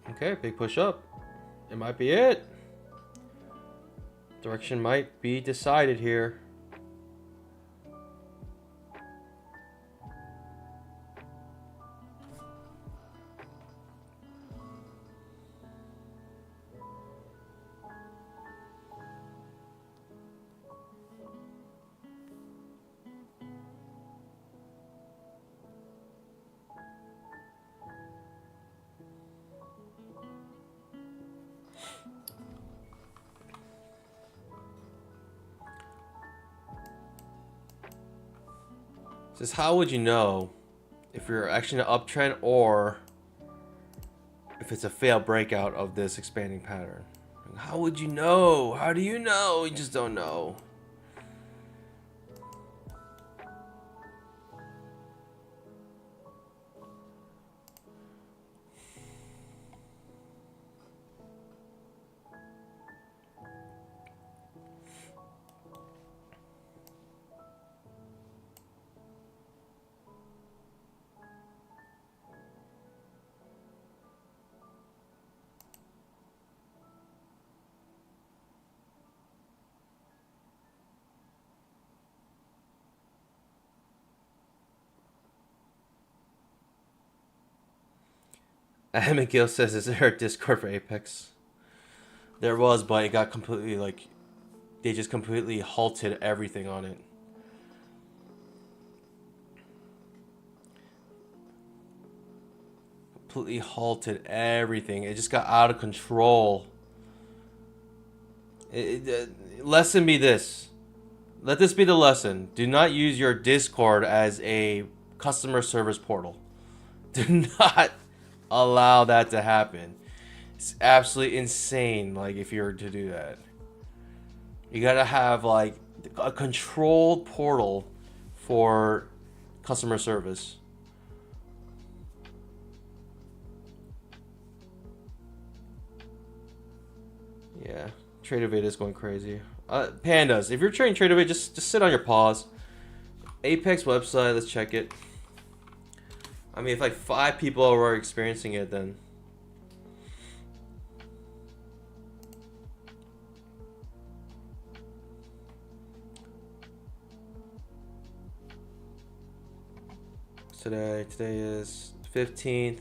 Okay, big push up. It might be it. Direction might be decided here. Says, how would you know if you're actually in an uptrend or if it's a failed breakout of this expanding pattern? How would you know? How do you know? You just don't know. Emmett Gill says, is there a Discord for Apex? There was, but it got completely, like, they just completely halted everything on it. Completely halted everything. It just got out of control. Lesson be this. Let this be the lesson. Do not use your Discord as a customer service portal. Do not allow that to happen. It's absolutely insane, like, if you were to do that. You gotta have, like, a controlled portal for customer service. Yeah, Tradeovate is going crazy. Pandas, if you're trading Tradeovate, just sit on your pause. Apex website, let's check it. I mean, if like 5 people were experiencing it, then today is 15th.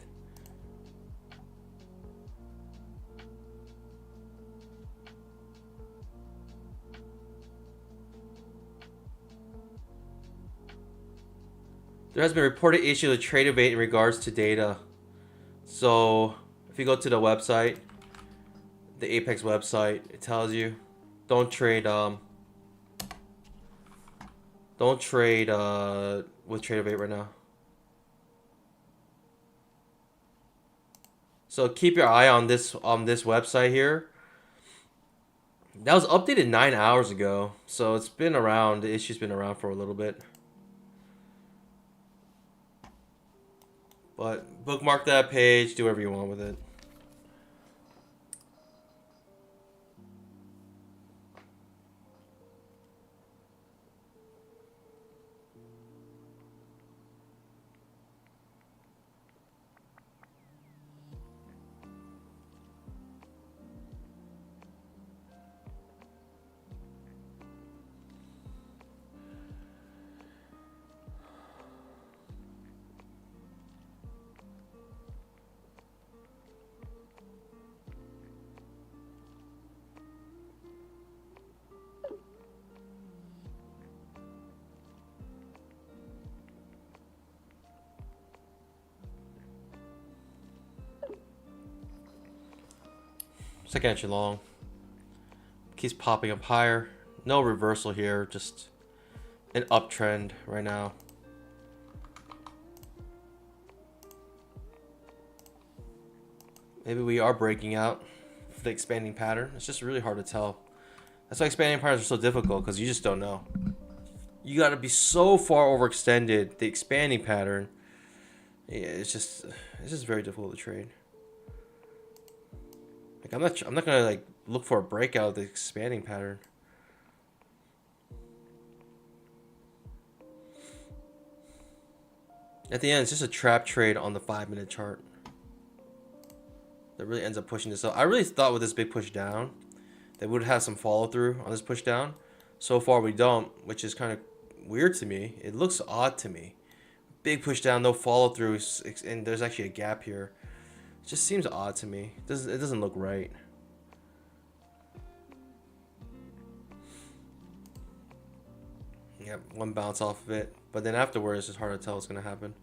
There has been reported issue with trade evade in regards to data. So if you go to the website, the Apex website, it tells you don't trade with trade evade right now. So keep your eye on this website here. That was updated 9 hours ago, so it's been around. The issue's been around for a little bit. But bookmark that page, do whatever you want with it. Second entry long. Keeps popping up higher. No reversal here, just an uptrend right now. Maybe we are breaking out for the expanding pattern. It's just really hard to tell. That's why expanding patterns are so difficult, because you just don't know. You got to be so far overextended. The expanding pattern, yeah, it's just very difficult to trade. Like I'm not gonna like look for a breakout of the expanding pattern. At the end, it's just a trap trade on the 5-minute chart that really ends up pushing this up. I really thought with this big push down that we would have some follow through on this push down. So far we don't, which is kind of weird to me. It looks odd to me. Big push down, no follow through, and there's actually a gap here. It just seems odd to me. It doesn't look right. Yep, one bounce off of it, but then afterwards it's hard to tell what's gonna happen.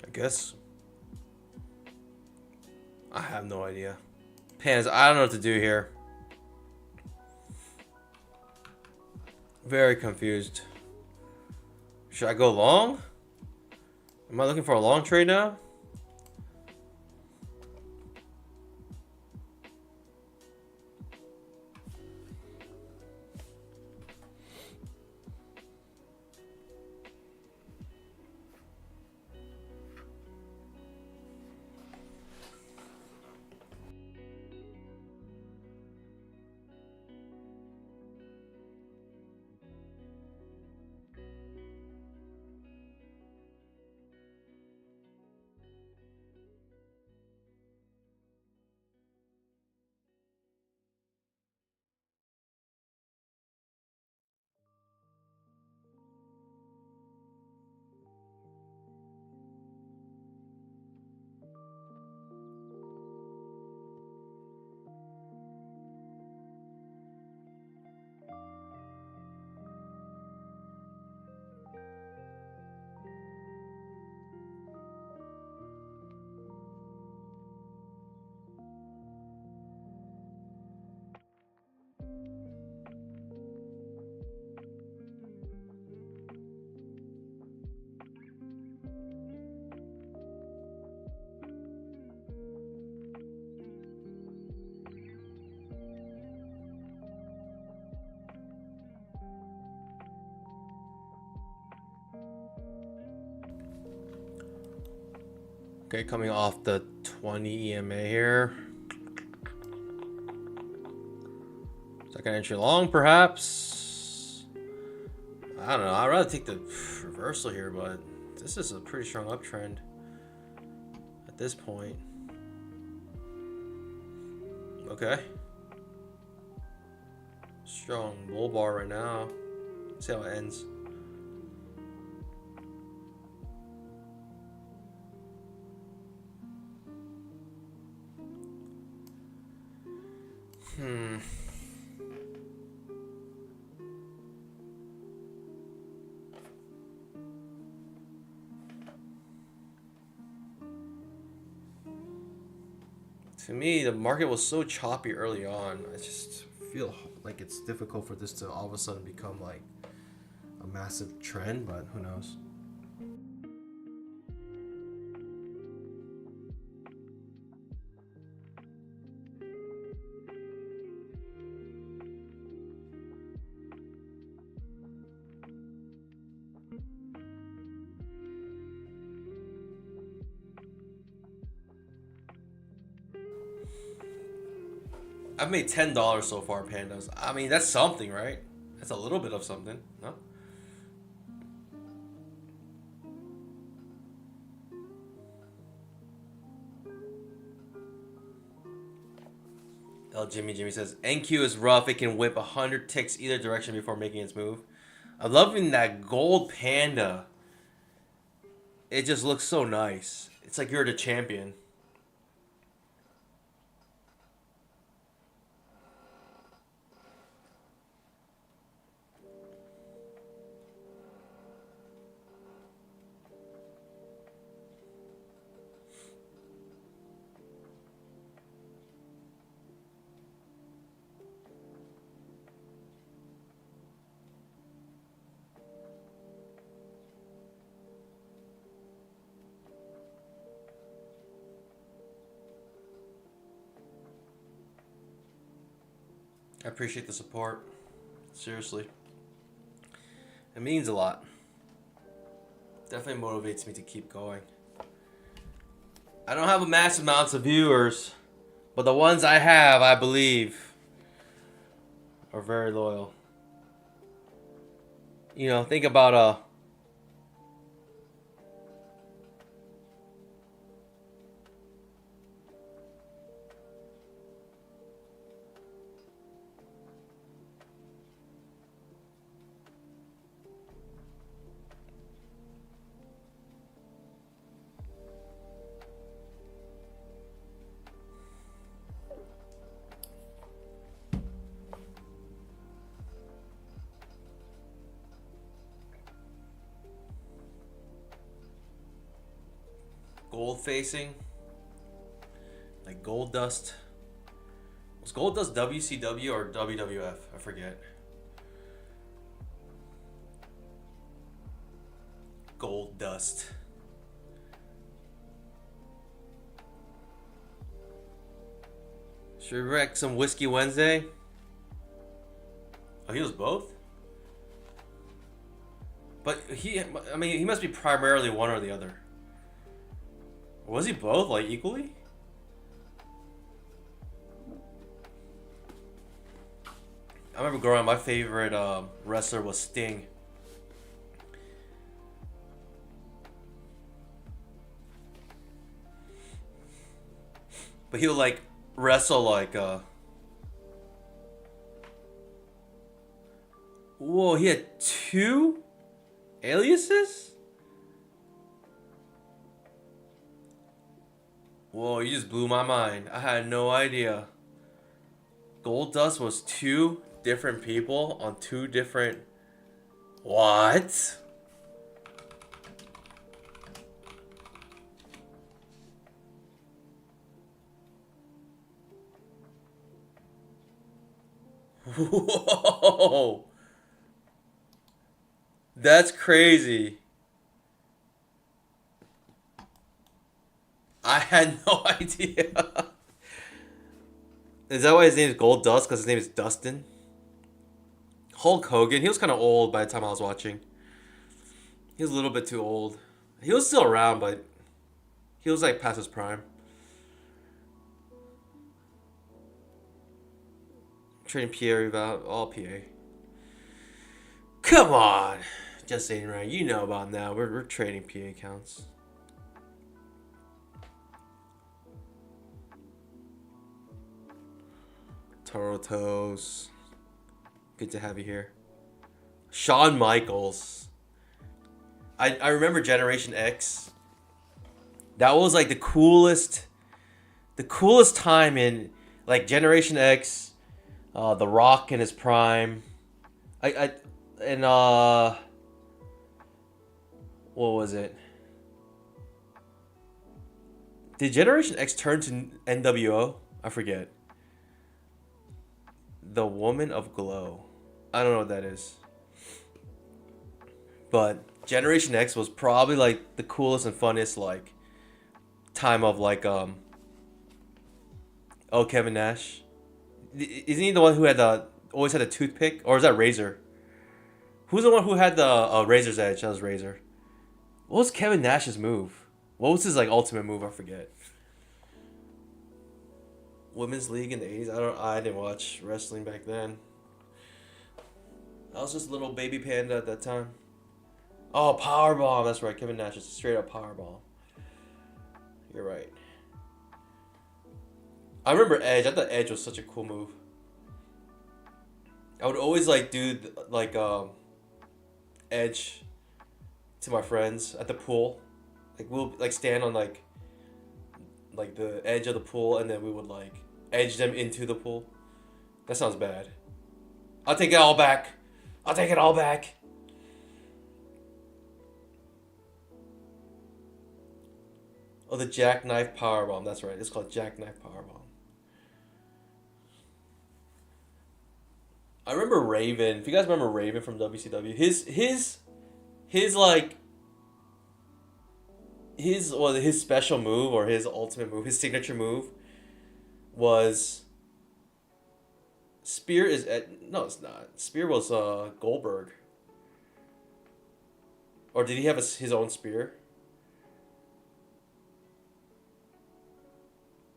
I guess. I have no idea. Pans, I don't know what to do here. Very confused. Should I go long? Am I looking for a long trade now? Okay, coming off the 20 EMA here. Second entry long, perhaps. I don't know. I'd rather take the reversal here, but this is a pretty strong uptrend at this point. Okay. Strong bull bar right now. Let's see how it ends. To me, the market was so choppy early on. I just feel like it's difficult for this to all of a sudden become like a massive trend, but who knows? I've made $10 so far, pandas. I mean, that's something, right? That's a little bit of something, no? Jimmy says NQ is rough. It can whip 100 ticks either direction before making its move. I'm loving that gold panda. It just looks so nice. It's like you're the champion. I appreciate the support. Seriously. It means a lot. Definitely motivates me to keep going. I don't have a massive amounts of viewers, but the ones I have, I believe, are very loyal. You know, think about gold facing, like gold dust. Was gold dust WCW or WWF? I forget. Gold dust. Should we wreck some Whiskey Wednesday? Oh, he was both? But I mean, he must be primarily one or the other. Was he both, like, equally? I remember growing up, my favorite wrestler was Sting. But he would, like, wrestle, like, whoa, he had two aliases? Whoa, you just blew my mind. I had no idea. Goldust was two different people on two different... What? Whoa. That's crazy. I had no idea. Is that why his name is Gold Dust? Because his name is Dustin? Hulk Hogan. He was kind of old by the time I was watching. He was a little bit too old. He was still around, but He was like past his prime. Trading PA about all PA. Come on, just saying, right? You know about now. We're trading PA accounts. Toros. Good to have you here. Shawn Michaels. I remember Generation X. That was like the coolest time in like Generation X, The Rock in his prime. I and what was it? Did Generation X turn to NWO? I forget. The Woman of Glow. I don't know what that is. But Generation X was probably like the coolest and funniest like time of like oh, Kevin Nash. Isn't he the one who had the always had a toothpick, or is that Razor? Who's the one who had the Razor's Edge? That was Razor. What was Kevin Nash's move? What was his like ultimate move? I forget. Women's League in the 80s. I didn't watch wrestling back then. I was just a little baby panda at that time. Oh, Powerbomb. That's right. Kevin Nash is straight up Powerbomb. You're right. I remember Edge. I thought Edge was such a cool move. I would always like do like Edge to my friends at the pool. Like we'll like stand on like the edge of the pool, and then we would like edge them into the pool. That sounds bad. I'll take it all back. I'll take it all back. Oh, the Jackknife Powerbomb. That's right. It's called Jackknife Powerbomb. I remember Raven. If you guys remember Raven from WCW, his like his special move, or his ultimate move, his signature move was Spear is no, it's not. Spear was Goldberg. Or did he have his own spear?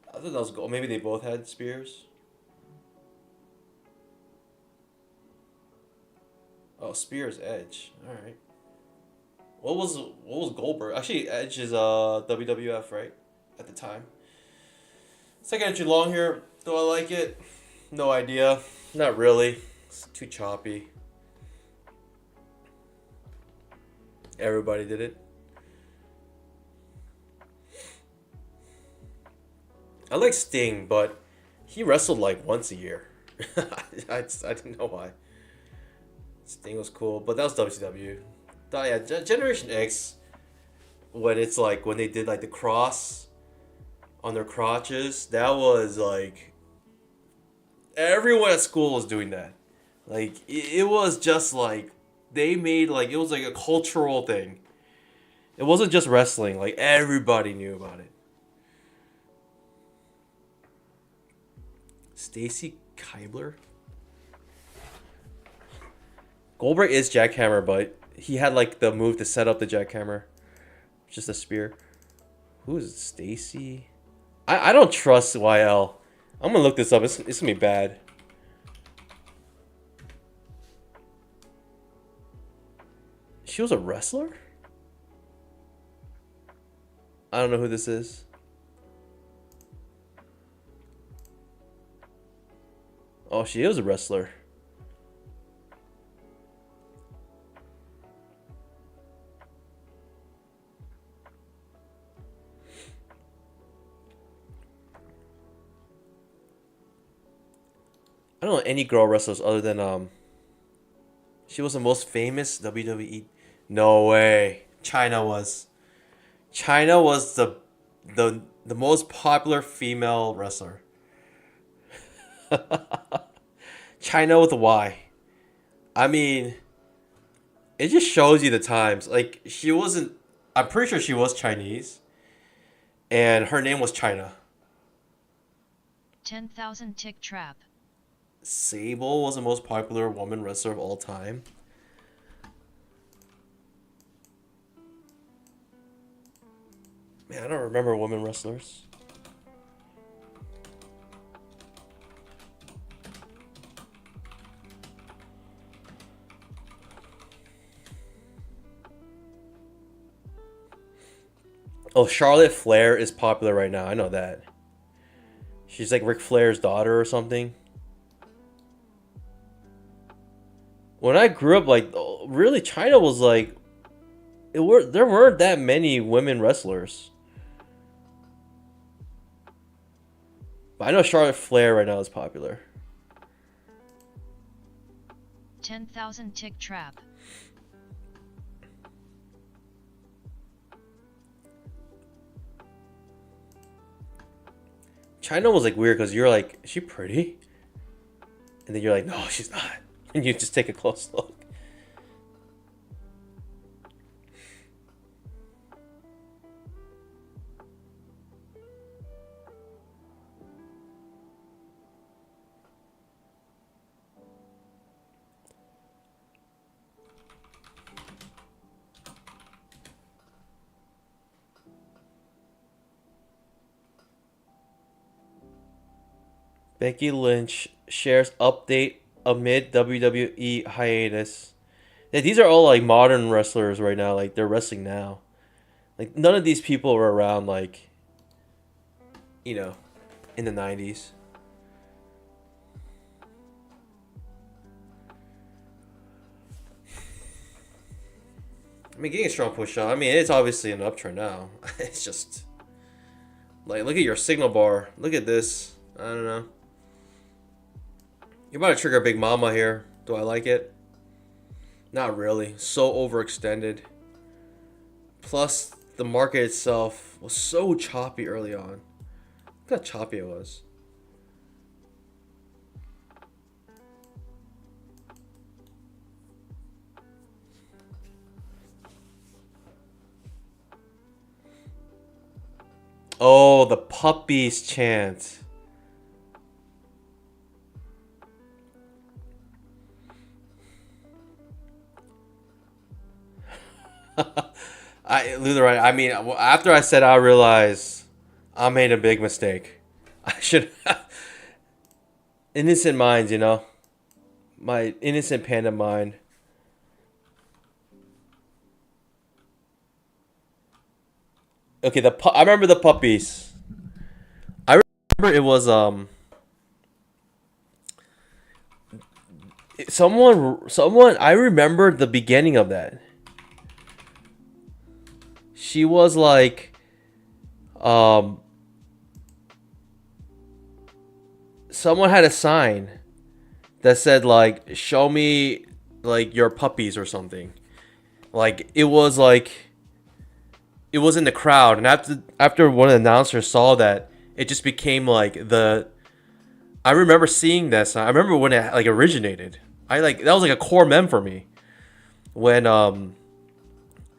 I thought that was Gold. Maybe they both had spears. Oh, Spear is Edge. All right. What was Goldberg? Actually, Edge is WWF, right? At the time. It's not getting too long here. Do I like it? No idea. Not really. It's too choppy. Everybody did it. I like Sting, but he wrestled like once a year. I didn't know why. Sting was cool, but that was WCW. Yeah, Generation X, when it's like when they did like the cross on their crotches, that was like everyone at school was doing that. Like it was just like they made like it was like a cultural thing. It wasn't just wrestling. Like everybody knew about it. Stacy Keibler. Goldberg is jackhammer, but he had like the move to set up the jackhammer. Just a spear. Who is it? Stacy? I don't trust YL. I'm gonna look this up. It's gonna be bad. She was a wrestler? I don't know who this is. Oh, she is a wrestler. I don't know any girl wrestlers other than she was the most famous WWE. No way. China was the most popular female wrestler. China with a Y. I mean, it just shows you the times. Like she wasn't. I'm pretty sure she was Chinese, and her name was China. 10,000 tick trap. Sable was the most popular woman wrestler of all time. Man, I don't remember women wrestlers. Oh, Charlotte Flair is popular right now. I know that. She's like Ric Flair's daughter or something. When I grew up, like really, China was like there weren't that many women wrestlers. But I know Charlotte Flair right now is popular. 10,000 tick trap. China was like weird because you're like, is she pretty? And then you're like, no, she's not. And you just take a close look. Becky Lynch shares update amid WWE hiatus. Yeah, these are all like modern wrestlers right now. Like they're wrestling now. Like none of these people were around like, you know, in the 90s. I mean, getting a strong push on. I mean, it's obviously an uptrend now. It's just like look at your signal bar. Look at this. I don't know. You're about to trigger Big Mama here. Do I like it? Not really. So overextended. Plus, the market itself was so choppy early on. Look how choppy it was. Oh, the puppies chant. Luther, I mean, after I said I realized I made a big mistake. I should. Innocent minds, you know? My innocent panda mind. Okay, I remember the puppies. I remember it was someone I remember the beginning of that. She was like someone had a sign that said like show me like your puppies or something. Like it was in the crowd, and after one of the announcers saw that, it just became like the. I remember seeing this. I remember when it like originated. I like that was like a core mem for me. When I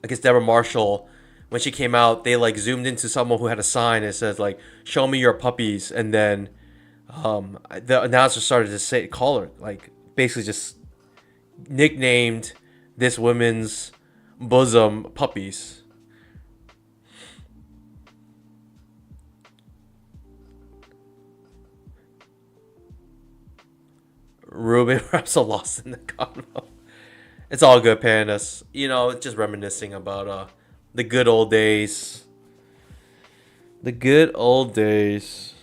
guess Deborah Marshall, when she came out, they like zoomed into someone who had a sign that says like "Show me your puppies," and then the announcer started to call her like basically just nicknamed this women's bosom puppies. Ruben, I'm so lost in the convo. It's all good, pandas. You know, just reminiscing about the good old days. The good old days.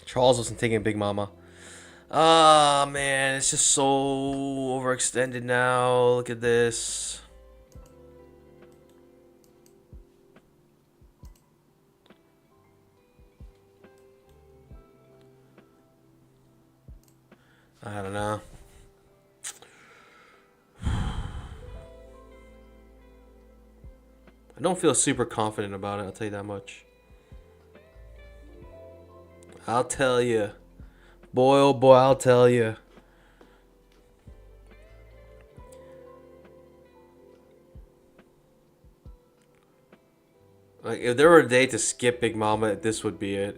Charles wasn't taking Big Mama. Ah, man, it's just so overextended now. Look at this. I don't know. I don't feel super confident about it, I'll tell you that much. I'll tell you. Boy, oh boy, I'll tell you. Like, if there were a day to skip Big Mama, this would be it.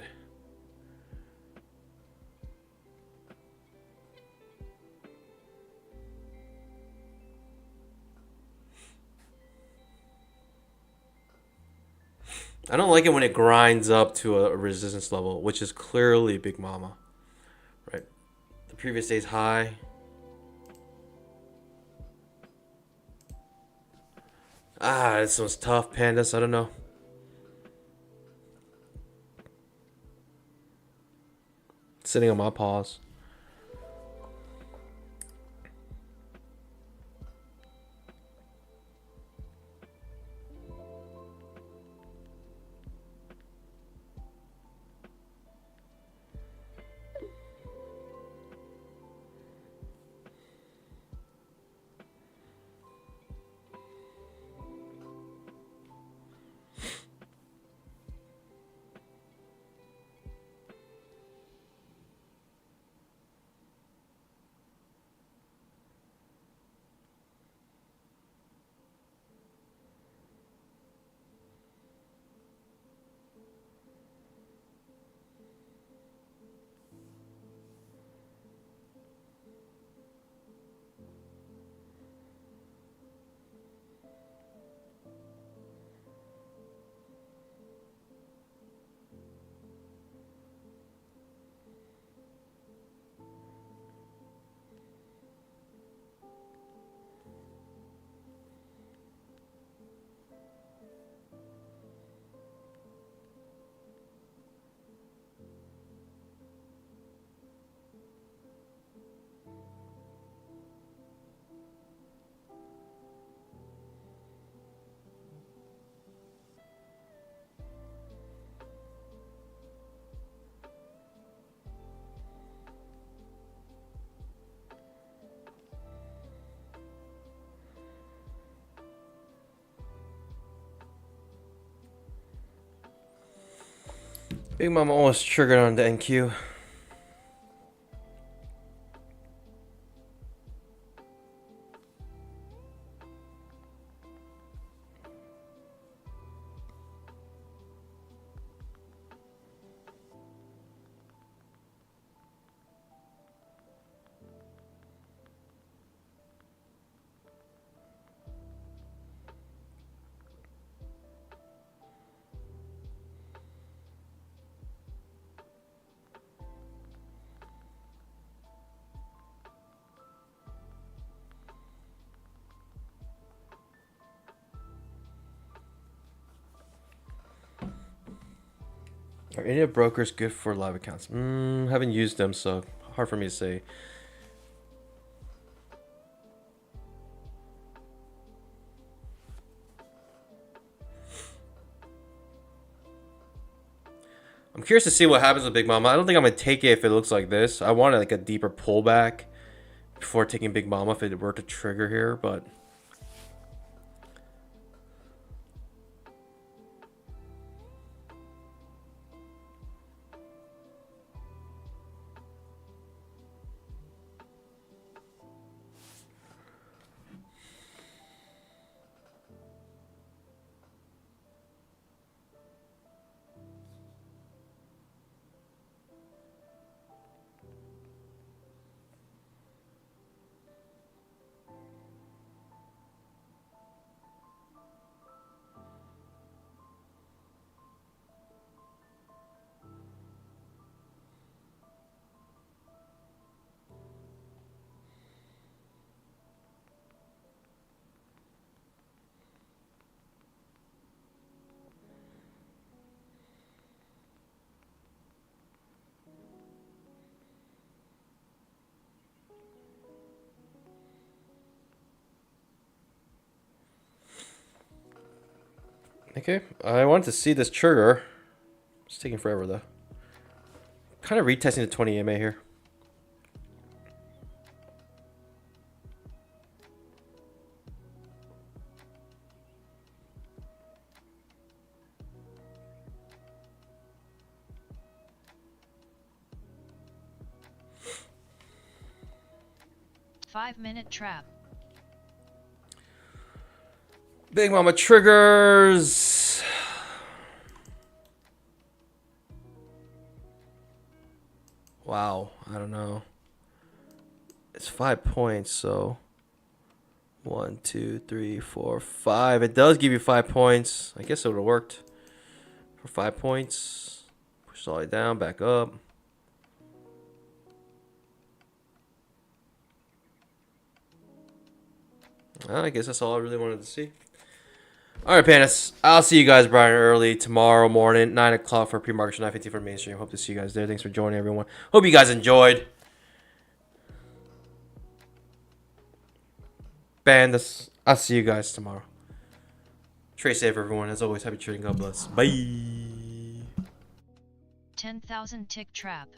I don't like it when it grinds up to a resistance level, which is clearly Big Mama. Right? The previous day's high. Ah, this one's tough, Pandas. I don't know. Sitting on my paws. Big Mama almost triggered on the NQ. Are any brokers good for live accounts? Haven't used them, so hard for me to say. I'm curious to see what happens with Big Mama. I don't think I'm gonna take it if it looks like this. I wanted like a deeper pullback before taking Big Mama if it were to trigger here, but Okay, I wanted to see this trigger. It's taking forever though. Kind of retesting the 20 EMA here. Five-minute trap. Big Mama triggers. Wow, I don't know. It's 5 points, so 1, 2, 3, 4, 5. It does give you 5 points. I guess it would have worked for 5 points. Push it all the way down, back up. Well, I guess that's all I really wanted to see. All right, Panis. I'll see you guys bright and early tomorrow morning, 9 o'clock for pre-market, 9:50 for mainstream. Hope to see you guys there. Thanks for joining, everyone. Hope you guys enjoyed. Bandits. I'll see you guys tomorrow. Trade safe, everyone. As always, happy trading. God bless. Bye. 10,000 tick trap.